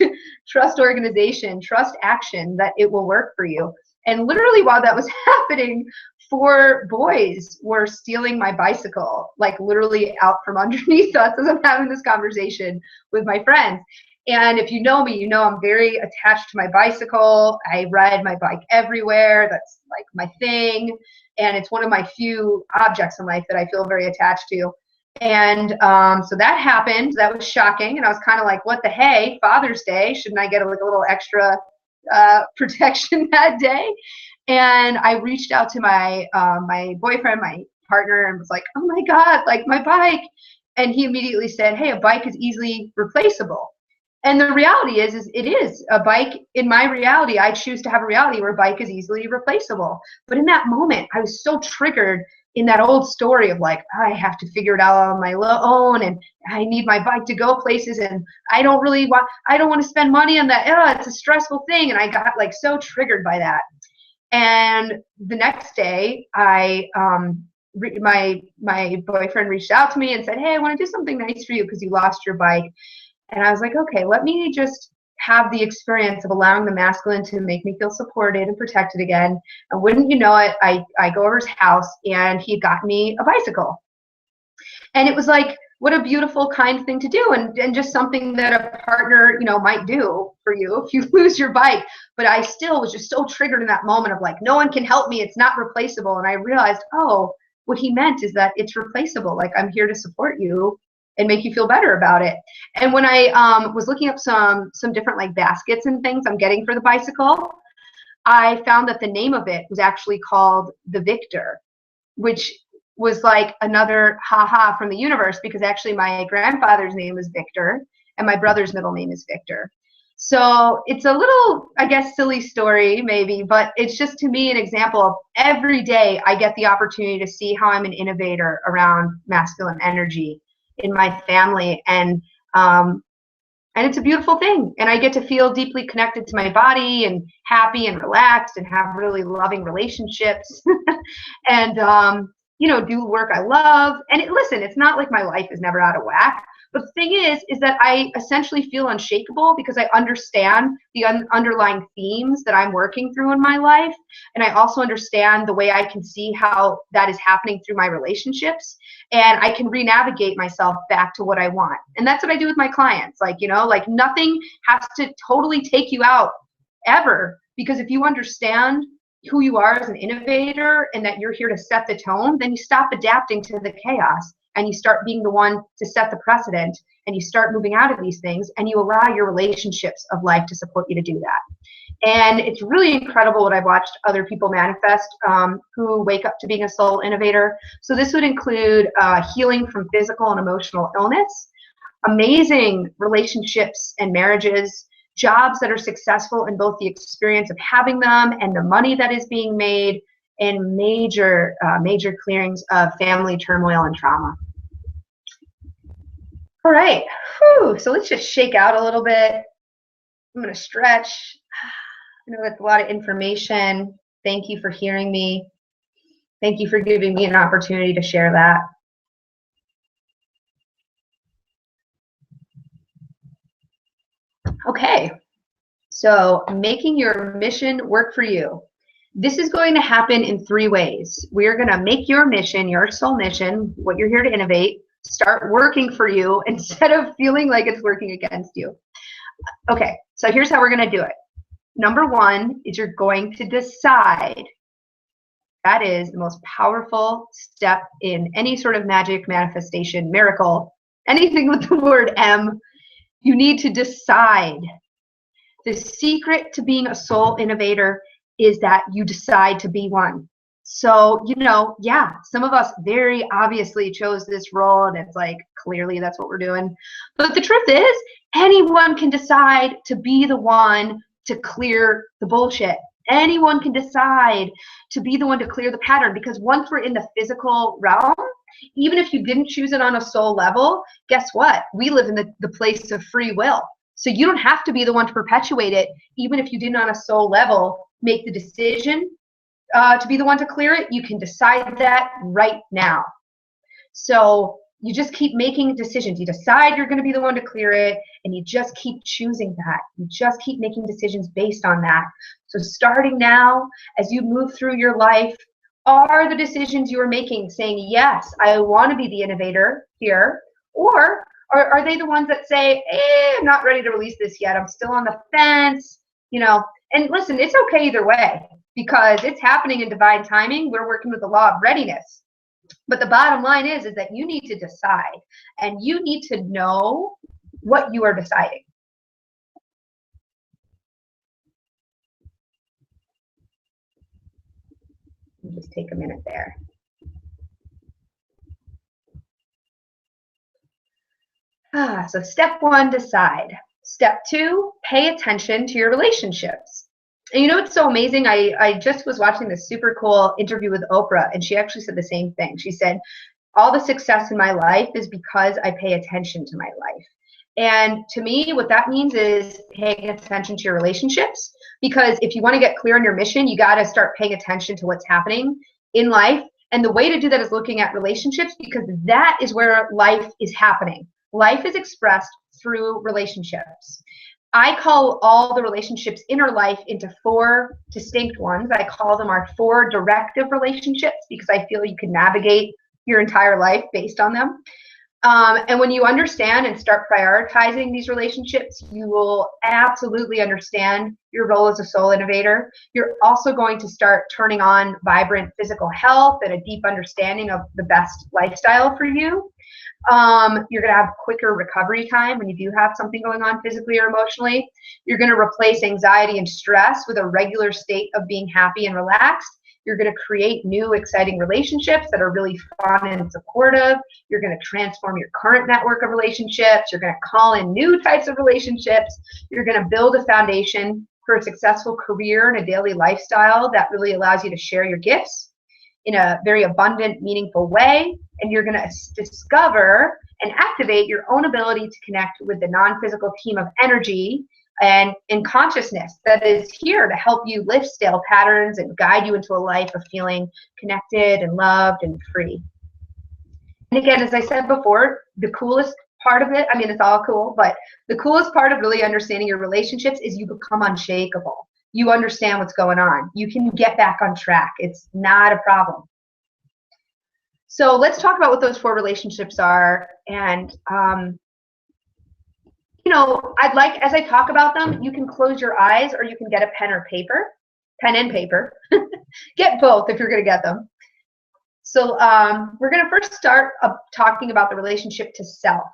organization, trust action, that it will work for you. And literally while that was happening, 4 boys were stealing my bicycle, like literally out from underneath us as I'm having this conversation with my friends. And if you know me, you know I'm very attached to my bicycle. I ride my bike everywhere. That's like my thing. And it's one of my few objects in life that I feel very attached to. And so that happened. That was shocking. And I was kind of like, what the hey, Father's Day, shouldn't I get like a little extra protection that day? And I reached out to my my boyfriend, my partner, and was like, oh my God, like my bike. And he immediately said, hey, a bike is easily replaceable. And the reality is it is. A bike, in my reality, I choose to have a reality where a bike is easily replaceable. But in that moment, I was so triggered in that old story of like, I have to figure it out on my own, and I need my bike to go places, and I don't want to spend money on that. Oh, it's a stressful thing. And I got like so triggered by that. And the next day, my boyfriend reached out to me and said, hey, I want to do something nice for you because you lost your bike. And I was like, okay, let me just have the experience of allowing the masculine to make me feel supported and protected again. And wouldn't you know it, I go over his house and he got me a bicycle. And it was like, what a beautiful, kind thing to do, and just something that a partner, you know, might do for you if you lose your bike. But I still was just so triggered in that moment of like, no one can help me, it's not replaceable. And I realized, oh, what he meant is that it's replaceable. Like, I'm here to support you and make you feel better about it. And when I was looking up some different like baskets and things I'm getting for the bicycle, I found that the name of it was actually called the Victor, which was like another ha-ha from the universe, because actually my grandfather's name is Victor and my brother's middle name is Victor. So it's a little, I guess, silly story maybe, but it's just to me an example of every day I get the opportunity to see how I'm an innovator around masculine energy in my family. And And it's a beautiful thing. And I get to feel deeply connected to my body and happy and relaxed and have really loving relationships and, do work I love. And listen, it's not like my life is never out of whack. But the thing is that I essentially feel unshakable because I understand the underlying themes that I'm working through in my life. And I also understand the way I can see how that is happening through my relationships. And I can re-navigate myself back to what I want. And that's what I do with my clients. Like nothing has to totally take you out ever. Because if you understand who you are as an innovator and that you're here to set the tone, then you stop adapting to the chaos. And you start being the one to set the precedent, and you start moving out of these things, and you allow your relationships of life to support you to do that. And it's really incredible what I've watched other people manifest who wake up to being a soul innovator. So this would include healing from physical and emotional illness, amazing relationships and marriages, jobs that are successful in both the experience of having them and the money that is being made, and major clearings of family turmoil and trauma. All right, so let's just shake out a little bit. I'm going to stretch. I know that's a lot of information. Thank you for hearing me. Thank you for giving me an opportunity to share that. Okay, so making your mission work for you. This is going to happen in 3 ways. We're going to make your mission, your soul mission, what you're here to innovate, start working for you instead of feeling like it's working against you. Okay, so here's how we're going to do it. Number 1 is you're going to decide. That is the most powerful step in any sort of magic, manifestation, miracle, anything with the word M. You need to decide. The secret to being a soul innovator is that you decide to be one. So, yeah, some of us very obviously chose this role, and it's like, clearly that's what we're doing. But the truth is, anyone can decide to be the one to clear the bullshit. Anyone can decide to be the one to clear the pattern, because once we're in the physical realm, even if you didn't choose it on a soul level, guess what? We live in the place of free will. So you don't have to be the one to perpetuate it, even if you didn't on a soul level make the decision to be the one to clear it. You can decide that right now. So you just keep making decisions. You decide you're going to be the one to clear it, and you just keep choosing that. You just keep making decisions based on that. So starting now, as you move through your life, are the decisions you are making saying, yes, I want to be the innovator here, or are they the ones that say, I'm not ready to release this yet, I'm still on the fence, And listen, it's okay either way, because it's happening in divine timing. We're working with the law of readiness. But the bottom line is that you need to decide, and you need to know what you are deciding. Just take a minute there. So step 1, decide. Step 2, pay attention to your relationships. And it's so amazing. I just was watching this super cool interview with Oprah, and she actually said the same thing. She said, all the success in my life is because I pay attention to my life. And to me, what that means is paying attention to your relationships, because if you want to get clear on your mission, you got to start paying attention to what's happening in life. And the way to do that is looking at relationships, because that is where life is happening. Life is expressed through relationships. I call all the relationships in our life into 4 distinct ones. I call them our 4 directive relationships, because I feel you can navigate your entire life based on them. And when you understand and start prioritizing these relationships, you will absolutely understand your role as a soul innovator. You're also going to start turning on vibrant physical health and a deep understanding of the best lifestyle for you. You're going to have quicker recovery time when you do have something going on physically or emotionally. You're going to replace anxiety and stress with a regular state of being happy and relaxed. You're going to create new, exciting relationships that are really fun and supportive. You're going to transform your current network of relationships. You're going to call in new types of relationships. You're going to build a foundation for a successful career and a daily lifestyle that really allows you to share your gifts in a very abundant, meaningful way. And you're going to discover and activate your own ability to connect with the non-physical team of energy and in consciousness that is here to help you lift stale patterns and guide you into a life of feeling connected and loved and free. And again, as I said before, the coolest part of it, I mean, it's all cool, but the coolest part of really understanding your relationships is you become unshakable. You understand what's going on. You can get back on track. It's not a problem. So let's talk about what those 4 relationships are. And, you know, I'd like, as I talk about them, you can close your eyes or you can get a pen and paper. Get both if you're going to get them. So we're going to first start talking about the relationship to self.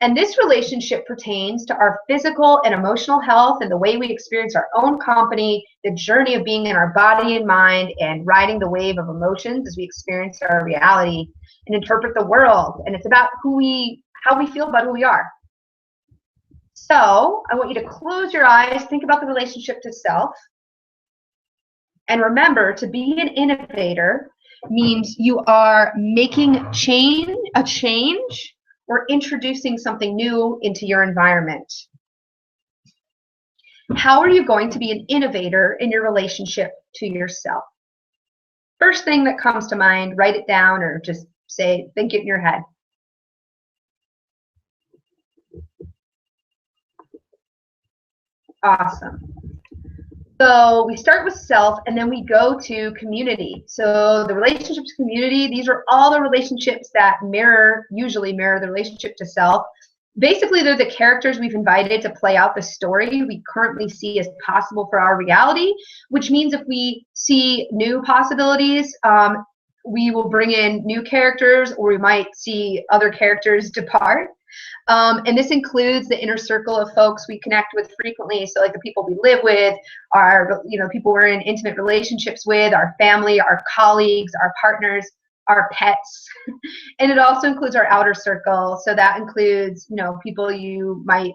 And this relationship pertains to our physical and emotional health and the way we experience our own company, the journey of being in our body and mind and riding the wave of emotions as we experience our reality and interpret the world. And it's about how we feel about who we are. So I want you to close your eyes, think about the relationship to self. And remember, to be an innovator means you are making a change or introducing something new into your environment. How are you going to be an innovator in your relationship to yourself? First thing that comes to mind, write it down or just think it in your head. Awesome. So we start with self and then we go to community. So the relationship to community, these are all the relationships that usually mirror the relationship to self. Basically, they're the characters we've invited to play out the story we currently see as possible for our reality, which means if we see new possibilities, we will bring in new characters or we might see other characters depart. And this includes the inner circle of folks we connect with frequently. So like the people we live with, our people we're in intimate relationships with, our family, our colleagues, our partners, our pets. And it also includes our outer circle. So that includes, people you might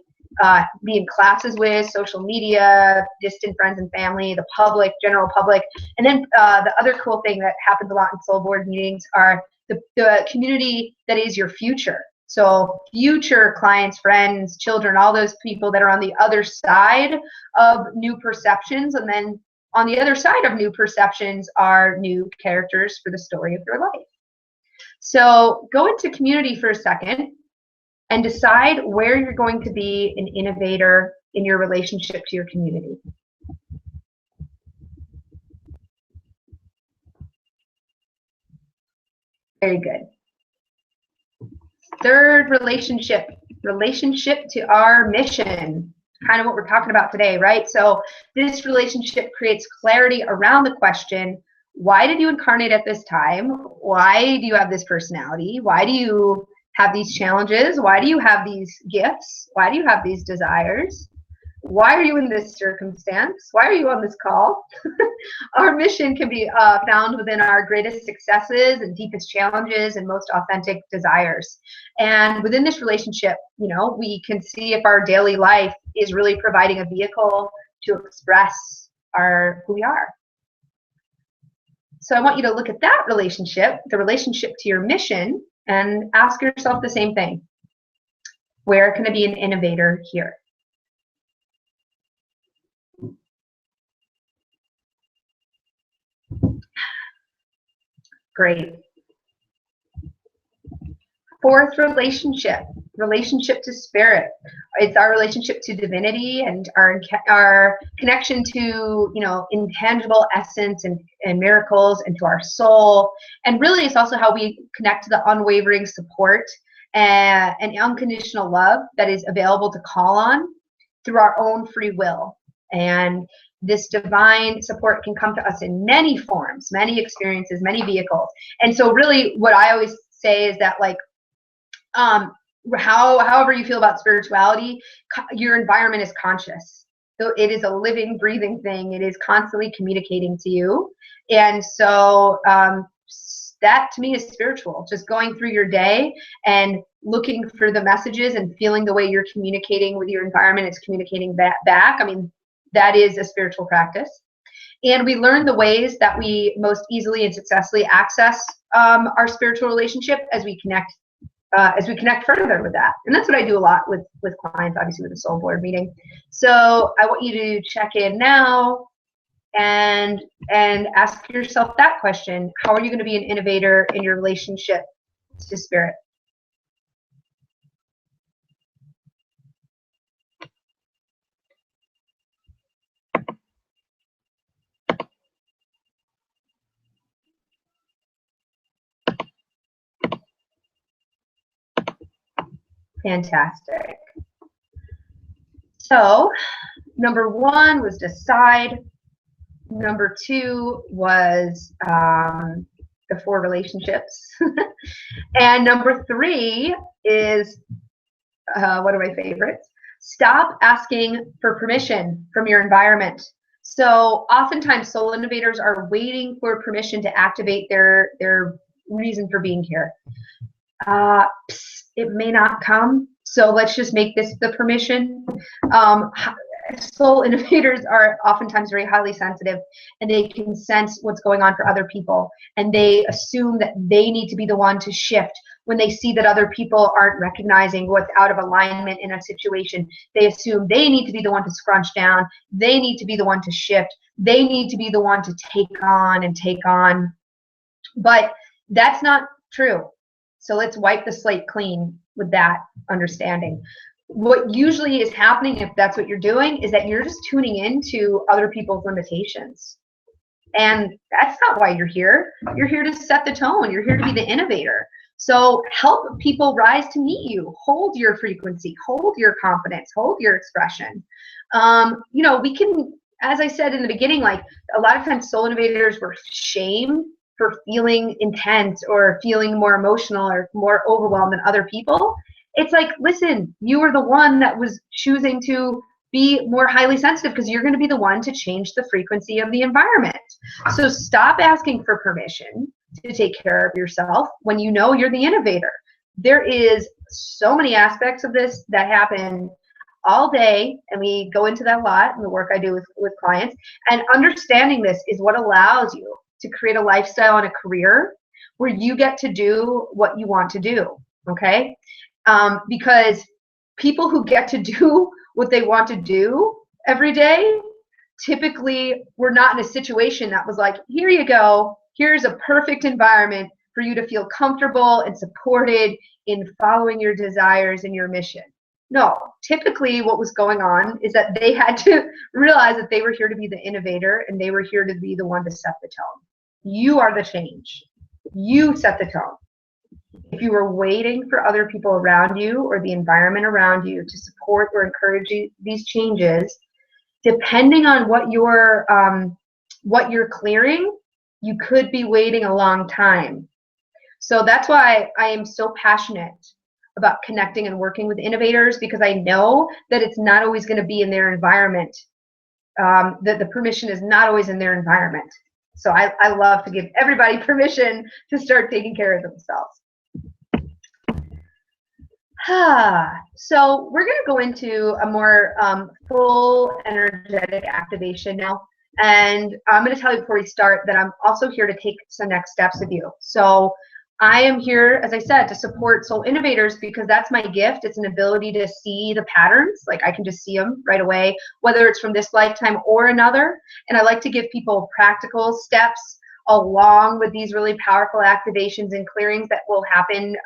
be in classes with, social media, distant friends and family, the public, general public. And then the other cool thing that happens a lot in soul board meetings are the community that is your future. So future clients, friends, children, all those people that are on the other side of new perceptions. And then on the other side of new perceptions are new characters for the story of your life. So go into community for a second and decide where you're going to be an innovator in your relationship to your community. Very good. Third relationship to our mission, kind of what we're talking about today, right? So this relationship creates clarity around the question, why did you incarnate at this time? Why do you have this personality? Why do you have these challenges? Why do you have these gifts? Why do you have these desires? Why are you in this circumstance? Why are you on this call? Our mission can be found within our greatest successes and deepest challenges and most authentic desires. And within this relationship, we can see if our daily life is really providing a vehicle to express who we are. So I want you to look at that relationship, the relationship to your mission, and ask yourself the same thing. Where can I be an innovator here? Great. Fourth relationship to spirit. It's our relationship to divinity and our connection to intangible essence and miracles, and to our soul. And really it's also how we connect to the unwavering support and unconditional love that is available to call on through our own free will. And this divine support can come to us in many forms, many experiences, many vehicles. And so really what I always say is that however you feel about spirituality, your environment is conscious. So it is a living, breathing thing. It is constantly communicating to you. And so that to me is spiritual. Just going through your day and looking for the messages and feeling the way you're communicating with your environment, it's communicating back. I mean, that is a spiritual practice. And we learn the ways that we most easily and successfully access our spiritual relationship as we connect as we connect further with that. And that's what I do a lot with clients, obviously with the soul board meeting. So I want you to check in now and ask yourself that question. How are you going to be an innovator in your relationship to spirit? Fantastic. So number 1 was decide. Number 2 was the 4 relationships. And number 3 is one of my favorites. Stop asking for permission from your environment. So oftentimes soul innovators are waiting for permission to activate their reason for being here. It may not come, so let's just make this the permission. Soul innovators are oftentimes very highly sensitive, and they can sense what's going on for other people, and they assume that they need to be the one to shift when they see that other people aren't recognizing what's out of alignment in a situation. They assume they need to be the one to scrunch down, they need to be the one to shift, they need to be the one to take on, but that's not true. So let's wipe the slate clean with that understanding. What usually is happening, if that's what you're doing, is that you're just tuning into other people's limitations. And that's not why you're here. You're here to set the tone. You're here to be the innovator. So help people rise to meet you. Hold your frequency. Hold your confidence. Hold your expression. You know, we can, as I said in the beginning, like a lot of times soul innovators were shamed for feeling intense or feeling more emotional or more overwhelmed than other people. It's like, listen, you are the one that was choosing to be more highly sensitive because you're going to be the one to change the frequency of the environment. So stop asking for permission to take care of yourself when you know you're the innovator. There is so many aspects of this that happen all day, and we go into that a lot in the work I do with clients. And understanding this is what allows you to create a lifestyle and a career where you get to do what you want to do, okay? Because people who get to do what they want to do every day, typically we're not in a situation that was like, here you go, here's a perfect environment for you to feel comfortable and supported in following your desires and your mission. No, typically what was going on is that they had to realize that they were here to be the innovator and they were here to be the one to set the tone. You are the change. You set the tone. If you were waiting for other people around you or the environment around you to support or encourage these changes, depending on what you're clearing, you could be waiting a long time. So that's why I am so passionate about connecting and working with innovators, because I know that it's not always going to be in their environment, that the permission is not always in their environment. So I love to give everybody permission to start taking care of themselves. So we're going to go into a more full energetic activation now. And I'm going to tell you before we start that I'm also here to take some next steps with you. So I am here, as I said, to support soul innovators because that's my gift. It's an ability to see the patterns. Like I can just see them right away, whether it's from this lifetime or another. And I like to give people practical steps along with these really powerful activations and clearings that will happen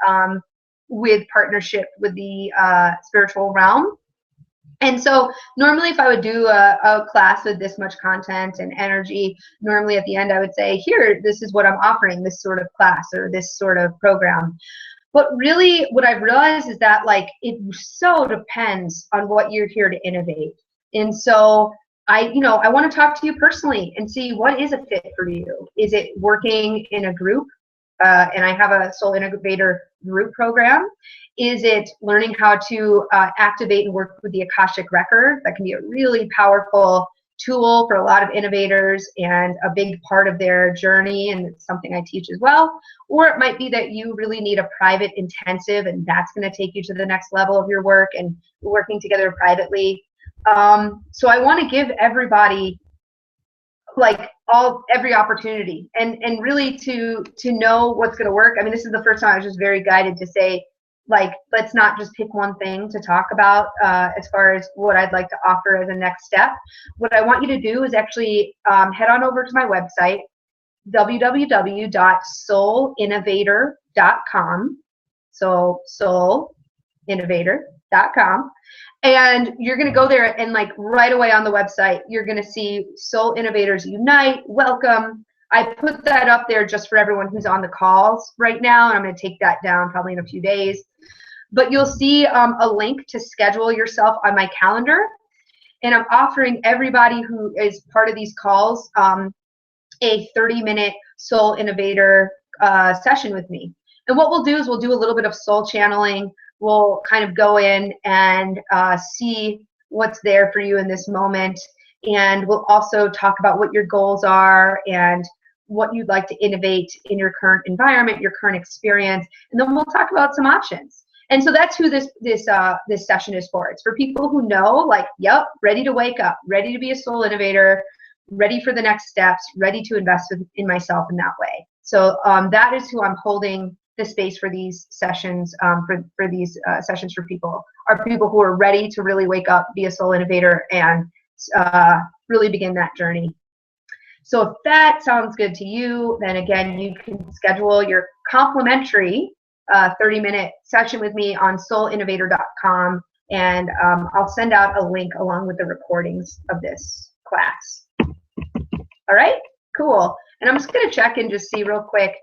with partnership with the spiritual realm. And so normally if I would do a class with this much content and energy, normally at the end I would say, here, this is what I'm offering, this sort of class or this sort of program. But really what I've realized is that like it so depends on what you're here to innovate. And so I want to talk to you personally and see what is a fit for you. Is it working in a group? And I have a Soul Innovator group program. Is it learning how to activate and work with the Akashic Record? That can be a really powerful tool for a lot of innovators and a big part of their journey, and it's something I teach as well. Or it might be that you really need a private intensive, and that's going to take you to the next level of your work and working together privately. So I want to give everybody like every opportunity and really to know what's going to work. I mean, this is the first time I was just very guided to say, like, let's not just pick one thing to talk about as far as what I'd like to offer as a next step. What I want you to do is actually head on over to my website, www.soulinnovator.com. So soulinnovator.com. And you're going to go there, and like right away on the website, you're going to see Soul Innovators Unite, welcome. I put that up there just for everyone who's on the calls right now, and I'm going to take that down probably in a few days. But you'll see a link to schedule yourself on my calendar, and I'm offering everybody who is part of these calls a 30-minute Soul Innovator session with me. And what we'll do is we'll do a little bit of soul channeling. We'll kind of go in and see what's there for you in this moment. And we'll also talk about what your goals are and what you'd like to innovate in your current environment, your current experience. And then we'll talk about some options. And so that's who this session is for. It's for people who know, like, yep, ready to wake up, ready to be a soul innovator, ready for the next steps, ready to invest in myself in that way. So that is who I'm holding the space for these sessions, for these sessions for people, are people who are ready to really wake up, be a soul innovator, and really begin that journey. So if that sounds good to you, then again, you can schedule your complimentary 30-minute session with me on soulinnovator.com, and I'll send out a link along with the recordings of this class. All right, cool. And I'm just going to check and just see real quick.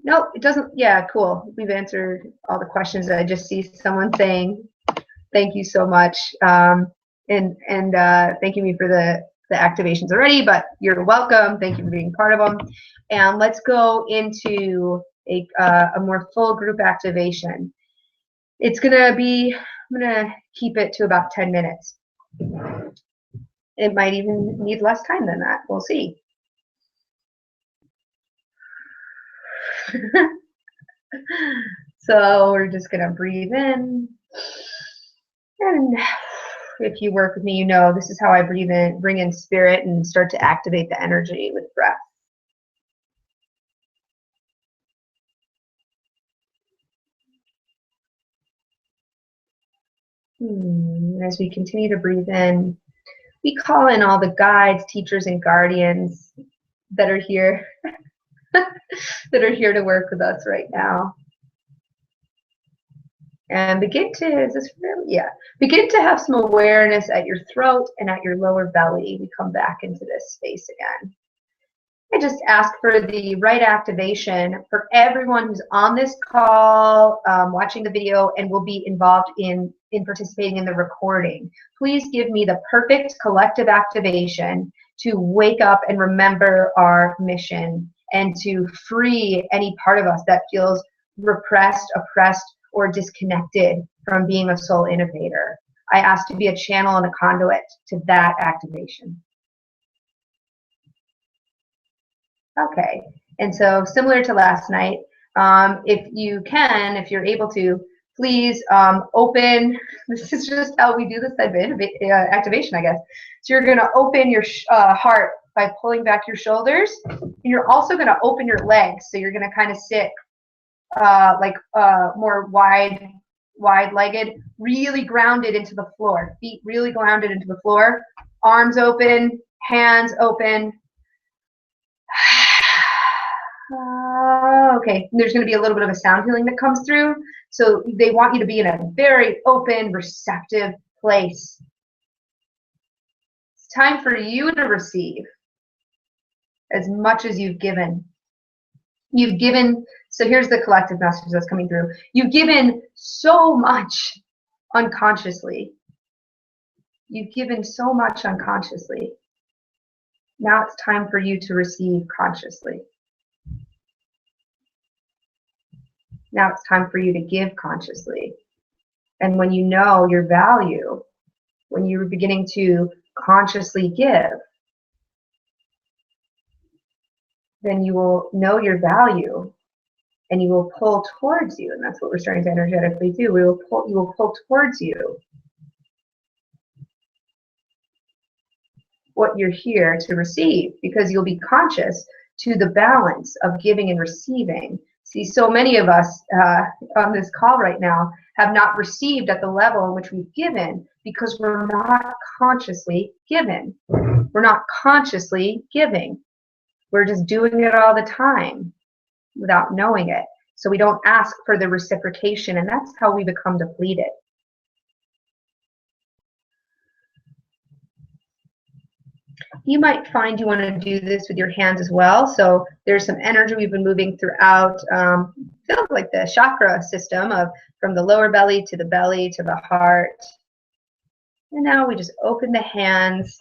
No, it doesn't. Yeah, cool. We've answered all the questions. I just see someone saying, thank you so much. And thanking me for the activations already, but you're welcome. Thank you for being part of them. And let's go into a more full group activation. It's gonna be, I'm gonna keep it to about 10 minutes. It might even need less time than that. We'll see. So we're just gonna breathe in, and if you work with me, you know this is how I breathe in, bring in spirit, and start to activate the energy with breath. As we continue to breathe in, we call in all the guides, teachers, and guardians that are here, that are here to work with us right now. And begin to, begin to have some awareness at your throat and at your lower belly. We come back into this space again. I just ask for the right activation for everyone who's on this call, watching the video, and will be involved in participating in the recording. Please give me the perfect collective activation to wake up and remember our mission, and to free any part of us that feels repressed, oppressed, or disconnected from being a soul innovator. I ask to be a channel and a conduit to that activation. Okay, and so similar to last night, if you can, if you're able to, please open, this is just how we do this type of activation, I guess. So you're gonna open your heart by pulling back your shoulders, and you're also gonna open your legs, so you're gonna kind of sit more wide-legged, really grounded into the floor, feet really grounded into the floor, arms open, hands open. Okay, there's going to be a little bit of a sound healing that comes through, so they want you to be in a very open, receptive place. It's time for you to receive as much as you've given. You've given, so here's the collective message that's coming through. You've given so much unconsciously. You've given so much unconsciously. Now it's time for you to receive consciously. Now it's time for you to give consciously. And when you know your value, when you're beginning to consciously give, then you will know your value, and you will pull towards you. And that's what we're starting to energetically do. You will pull towards you what you're here to receive, because you'll be conscious to the balance of giving and receiving. See, so many of us on this call right now have not received at the level in which we've given because we're not consciously given. We're not consciously giving. We're just doing it all the time without knowing it. So we don't ask for the reciprocation, and that's how we become depleted. You might find you want to do this with your hands as well. So there's some energy we've been moving throughout, feels like the chakra system of from the lower belly to the heart. And now we just open the hands.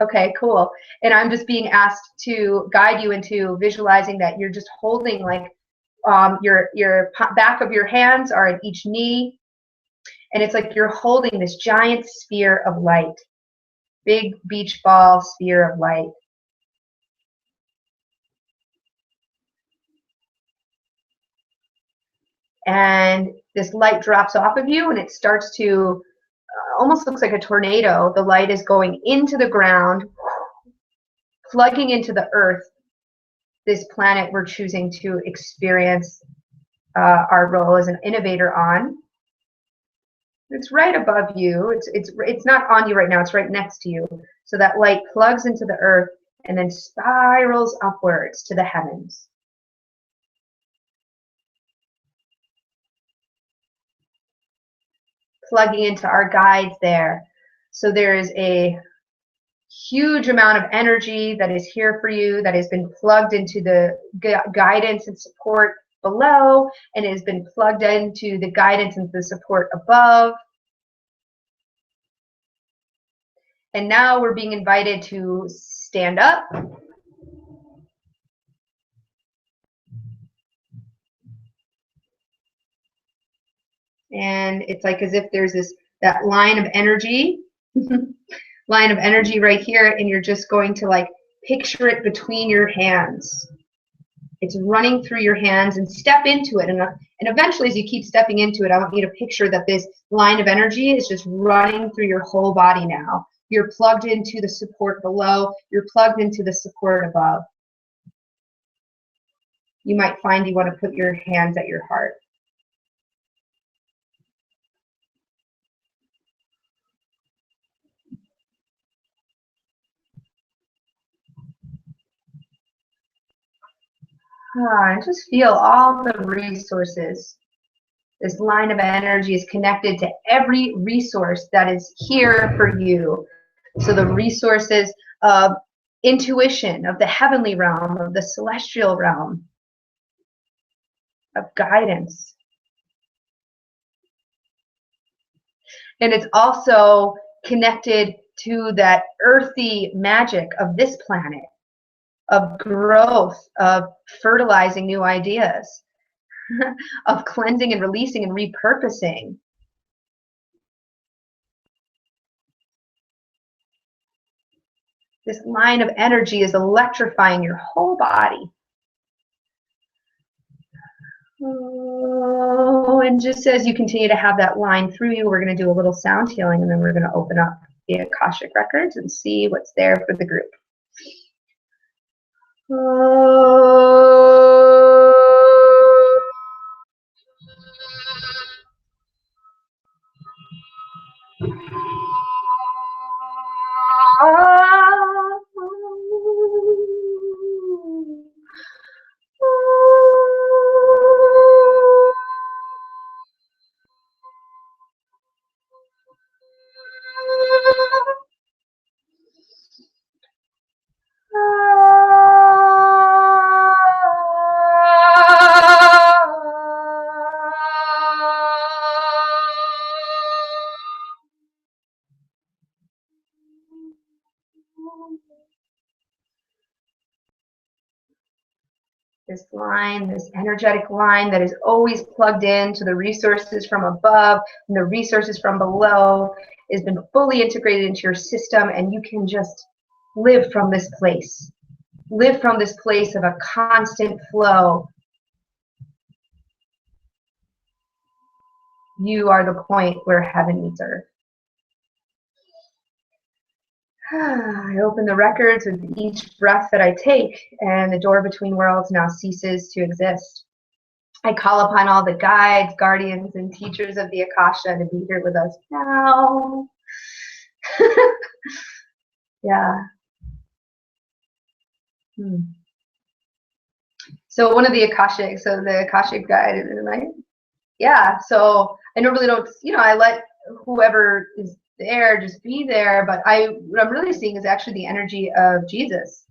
Okay, cool. And I'm just being asked to guide you into visualizing that you're just holding like your back of your hands are at each knee. And it's like you're holding this giant sphere of light. Big beach ball sphere of light. And this light drops off of you and it starts to almost looks like a tornado. The light is going into the ground, plugging into the earth, this planet we're choosing to experience our role as an innovator on. It's right above you. It's not on you right now. It's right next to you. So that light plugs into the earth and then spirals upwards to the heavens. Plugging into our guides there. So there is a huge amount of energy that is here for you that has been plugged into the guidance and support below, and it has been plugged into the guidance and the support above. And now we're being invited to stand up. And it's like as if there's that line of energy, line of energy right here, and you're just going to like picture it between your hands. It's running through your hands, and step into it. And eventually, as you keep stepping into it, I want you to picture that this line of energy is just running through your whole body now. You're plugged into the support below. You're plugged into the support above. You might find you want to put your hands at your heart. And just feel all the resources. This line of energy is connected to every resource that is here for you. So the resources of intuition, of the heavenly realm, of the celestial realm, of guidance. And it's also connected to that earthy magic of this planet, of growth, of fertilizing new ideas, of cleansing and releasing and repurposing. This line of energy is electrifying your whole body. Oh, and just as you continue to have that line through you, we're going to do a little sound healing, and then we're going to open up the Akashic records and see what's there for the group. This line, this energetic line that is always plugged in to the resources from above and the resources from below has been fully integrated into your system, and you can just live from this place. Live from this place of a constant flow. You are the point where heaven meets earth. I open the records with each breath that I take, and the door between worlds now ceases to exist. I call upon all the guides, guardians, and teachers of the Akasha to be here with us now. Yeah. So one of the Akashic guide, yeah. So I normally don't, I let whoever is there just be there, but what I'm really seeing is actually the energy of Jesus.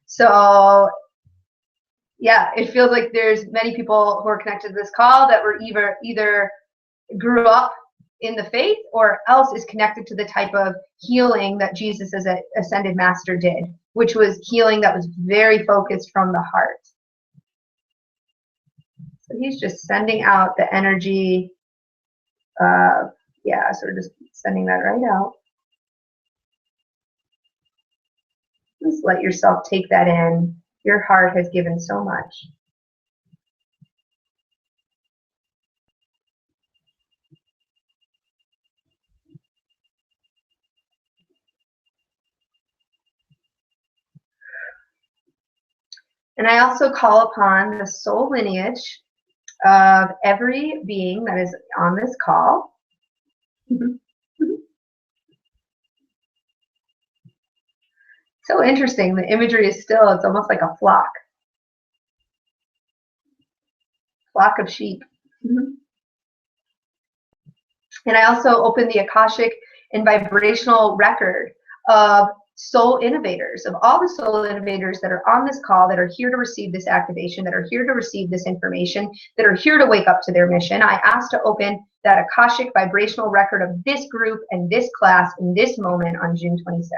So yeah, it feels like there's many people who are connected to this call that were either grew up in the faith or else is connected to the type of healing that Jesus as an ascended master did, which was healing that was very focused from the heart. So he's just sending out the energy of, yeah, so we're just sending that right out. Just let yourself take that in. Your heart has given so much. And I also call upon the soul lineage of every being that is on this call. So interesting. The imagery is still, it's almost like a flock of sheep. And I also open the Akashic and vibrational record of soul innovators, of all the soul innovators that are on this call, that are here to receive this activation, that are here to receive this information, that are here to wake up to their mission. I ask to open that Akashic vibrational record of this group and this class in this moment on June 26th.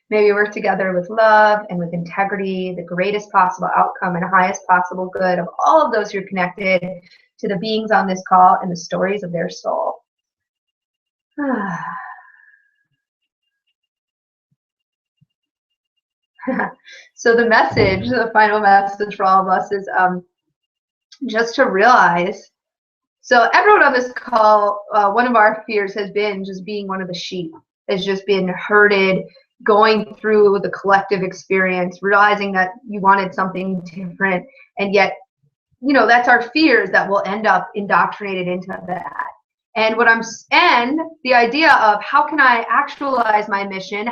May we work together with love and with integrity, the greatest possible outcome and highest possible good of all of those who are connected to the beings on this call and the stories of their soul. So the message, the final message for all of us is just to realize, so everyone on this call, one of our fears has been just being one of the sheep, has just been herded, going through the collective experience, realizing that you wanted something different, and yet, that's our fears that we'll end up indoctrinated into that. And the idea of how can I actualize my mission?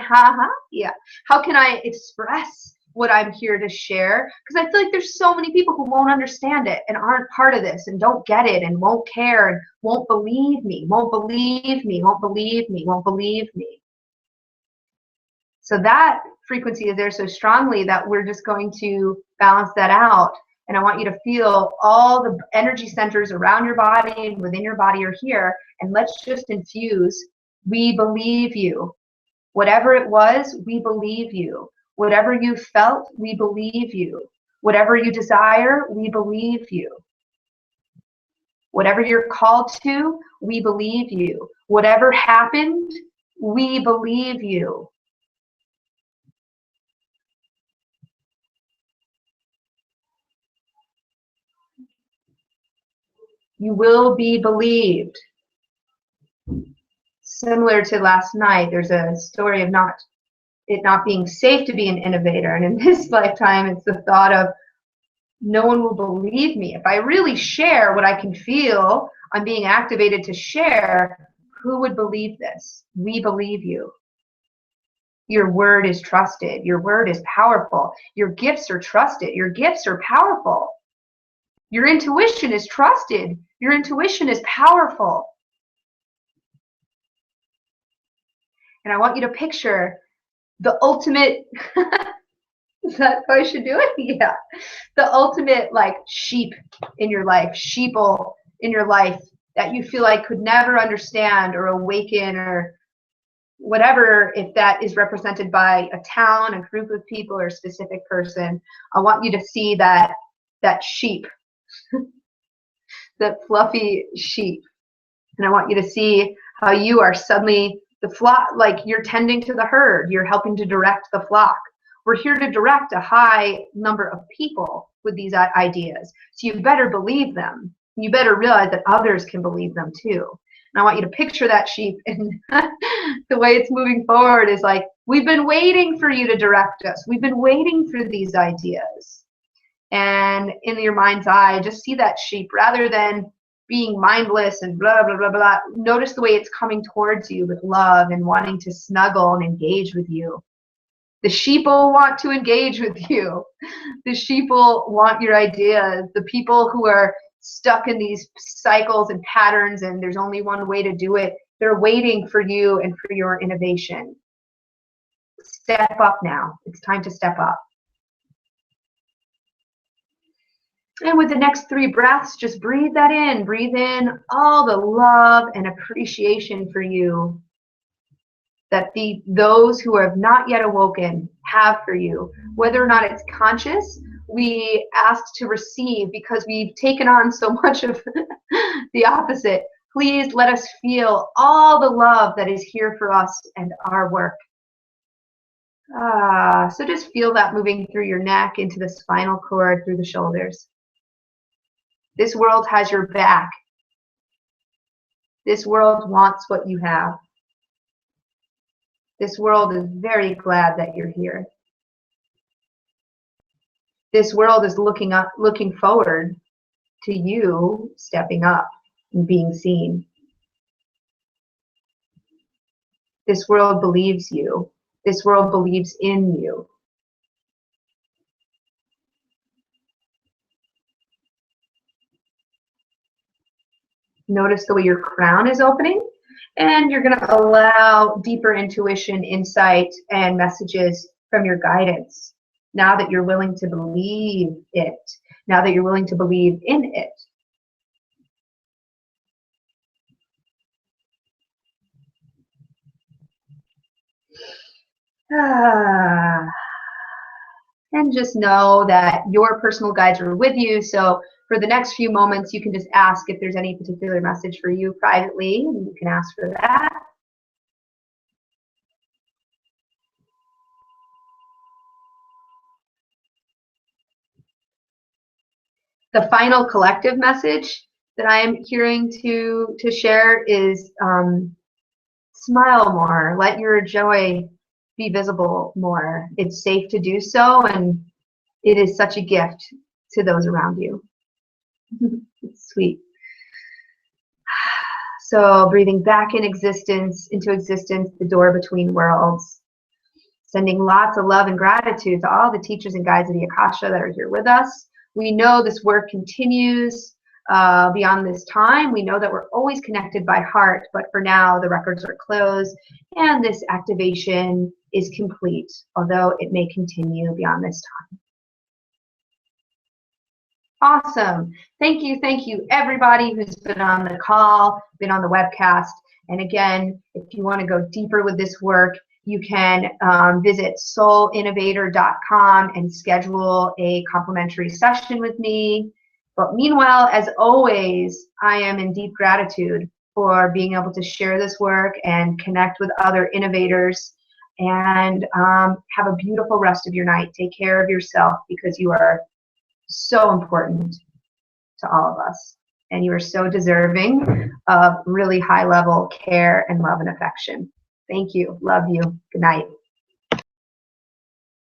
Yeah. How can I express what I'm here to share? Because I feel like there's so many people who won't understand it and aren't part of this and don't get it and won't care and won't believe me, won't believe me, won't believe me, won't believe me. So that frequency is there so strongly that we're just going to balance that out. And I want you to feel all the energy centers around your body and within your body are here. And let's just infuse, we believe you. Whatever it was, we believe you. Whatever you felt, we believe you. Whatever you desire, we believe you. Whatever you're called to, we believe you. Whatever happened, we believe you. You will be believed. Similar to last night, there's a story of it not being safe to be an innovator. And in this lifetime, it's the thought of no one will believe me. If I really share what I can feel, I'm being activated to share, who would believe this? We believe you. Your word is trusted. Your word is powerful. Your gifts are trusted. Your gifts are powerful. Your intuition is trusted. Your intuition is powerful. And I want you to picture the ultimate, is that how I should do it? Yeah. The ultimate sheep in your life, sheeple in your life that you feel like could never understand or awaken or whatever, if that is represented by a town, a group of people, or a specific person. I want you to see that sheep, that fluffy sheep. And I want you to see how you are suddenly the flock, like you're tending to the herd, you're helping to direct the flock. We're here to direct a high number of people with these ideas. So you better believe them. You better realize that others can believe them too. And I want you to picture that sheep, and the way it's moving forward is like, we've been waiting for you to direct us. We've been waiting for these ideas. And in your mind's eye, just see that sheep rather than being mindless and blah, blah, blah, blah. Notice the way it's coming towards you with love and wanting to snuggle and engage with you. The sheep will want to engage with you. The sheep will want your ideas. The people who are stuck in these cycles and patterns and there's only one way to do it, they're waiting for you and for your innovation. Step up now. It's time to step up. And with the next 3 breaths, just breathe that in. Breathe in all the love and appreciation for you that those who have not yet awoken have for you. Whether or not it's conscious, we ask to receive because we've taken on so much of the opposite. Please let us feel all the love that is here for us and our work. So just feel that moving through your neck, into the spinal cord, through the shoulders. This world has your back. This world wants what you have. This world is very glad that you're here. This world is looking forward to you stepping up and being seen. This world believes you. This world believes in you. Notice the way your crown is opening, and you're going to allow deeper intuition, insight, and messages from your guidance. Now that you're willing to believe it, now that you're willing to believe in it. And just know that your personal guides are with you. So for the next few moments, you can just ask if there's any particular message for you privately, and you can ask for that. The final collective message that I am hearing to share is smile more. Let your joy be visible more. It's safe to do so, and it is such a gift to those around you. It's sweet. So breathing back into existence, the door between worlds. Sending lots of love and gratitude to all the teachers and guides of the Akasha that are here with us. We know this work continues beyond this time. We know that we're always connected by heart, but for now the records are closed and this activation is complete, although it may continue beyond this time. Awesome. Thank you everybody who's been on the call, been on the webcast. And again, if you want to go deeper with this work, you can visit soulinnovator.com and schedule a complimentary session with me. But meanwhile, as always, I am in deep gratitude for being able to share this work and connect with other innovators. And have a beautiful rest of your night. Take care of yourself, because you are so important to all of us. And you are so deserving of really high level care and love and affection. Thank you. Love you. Good night.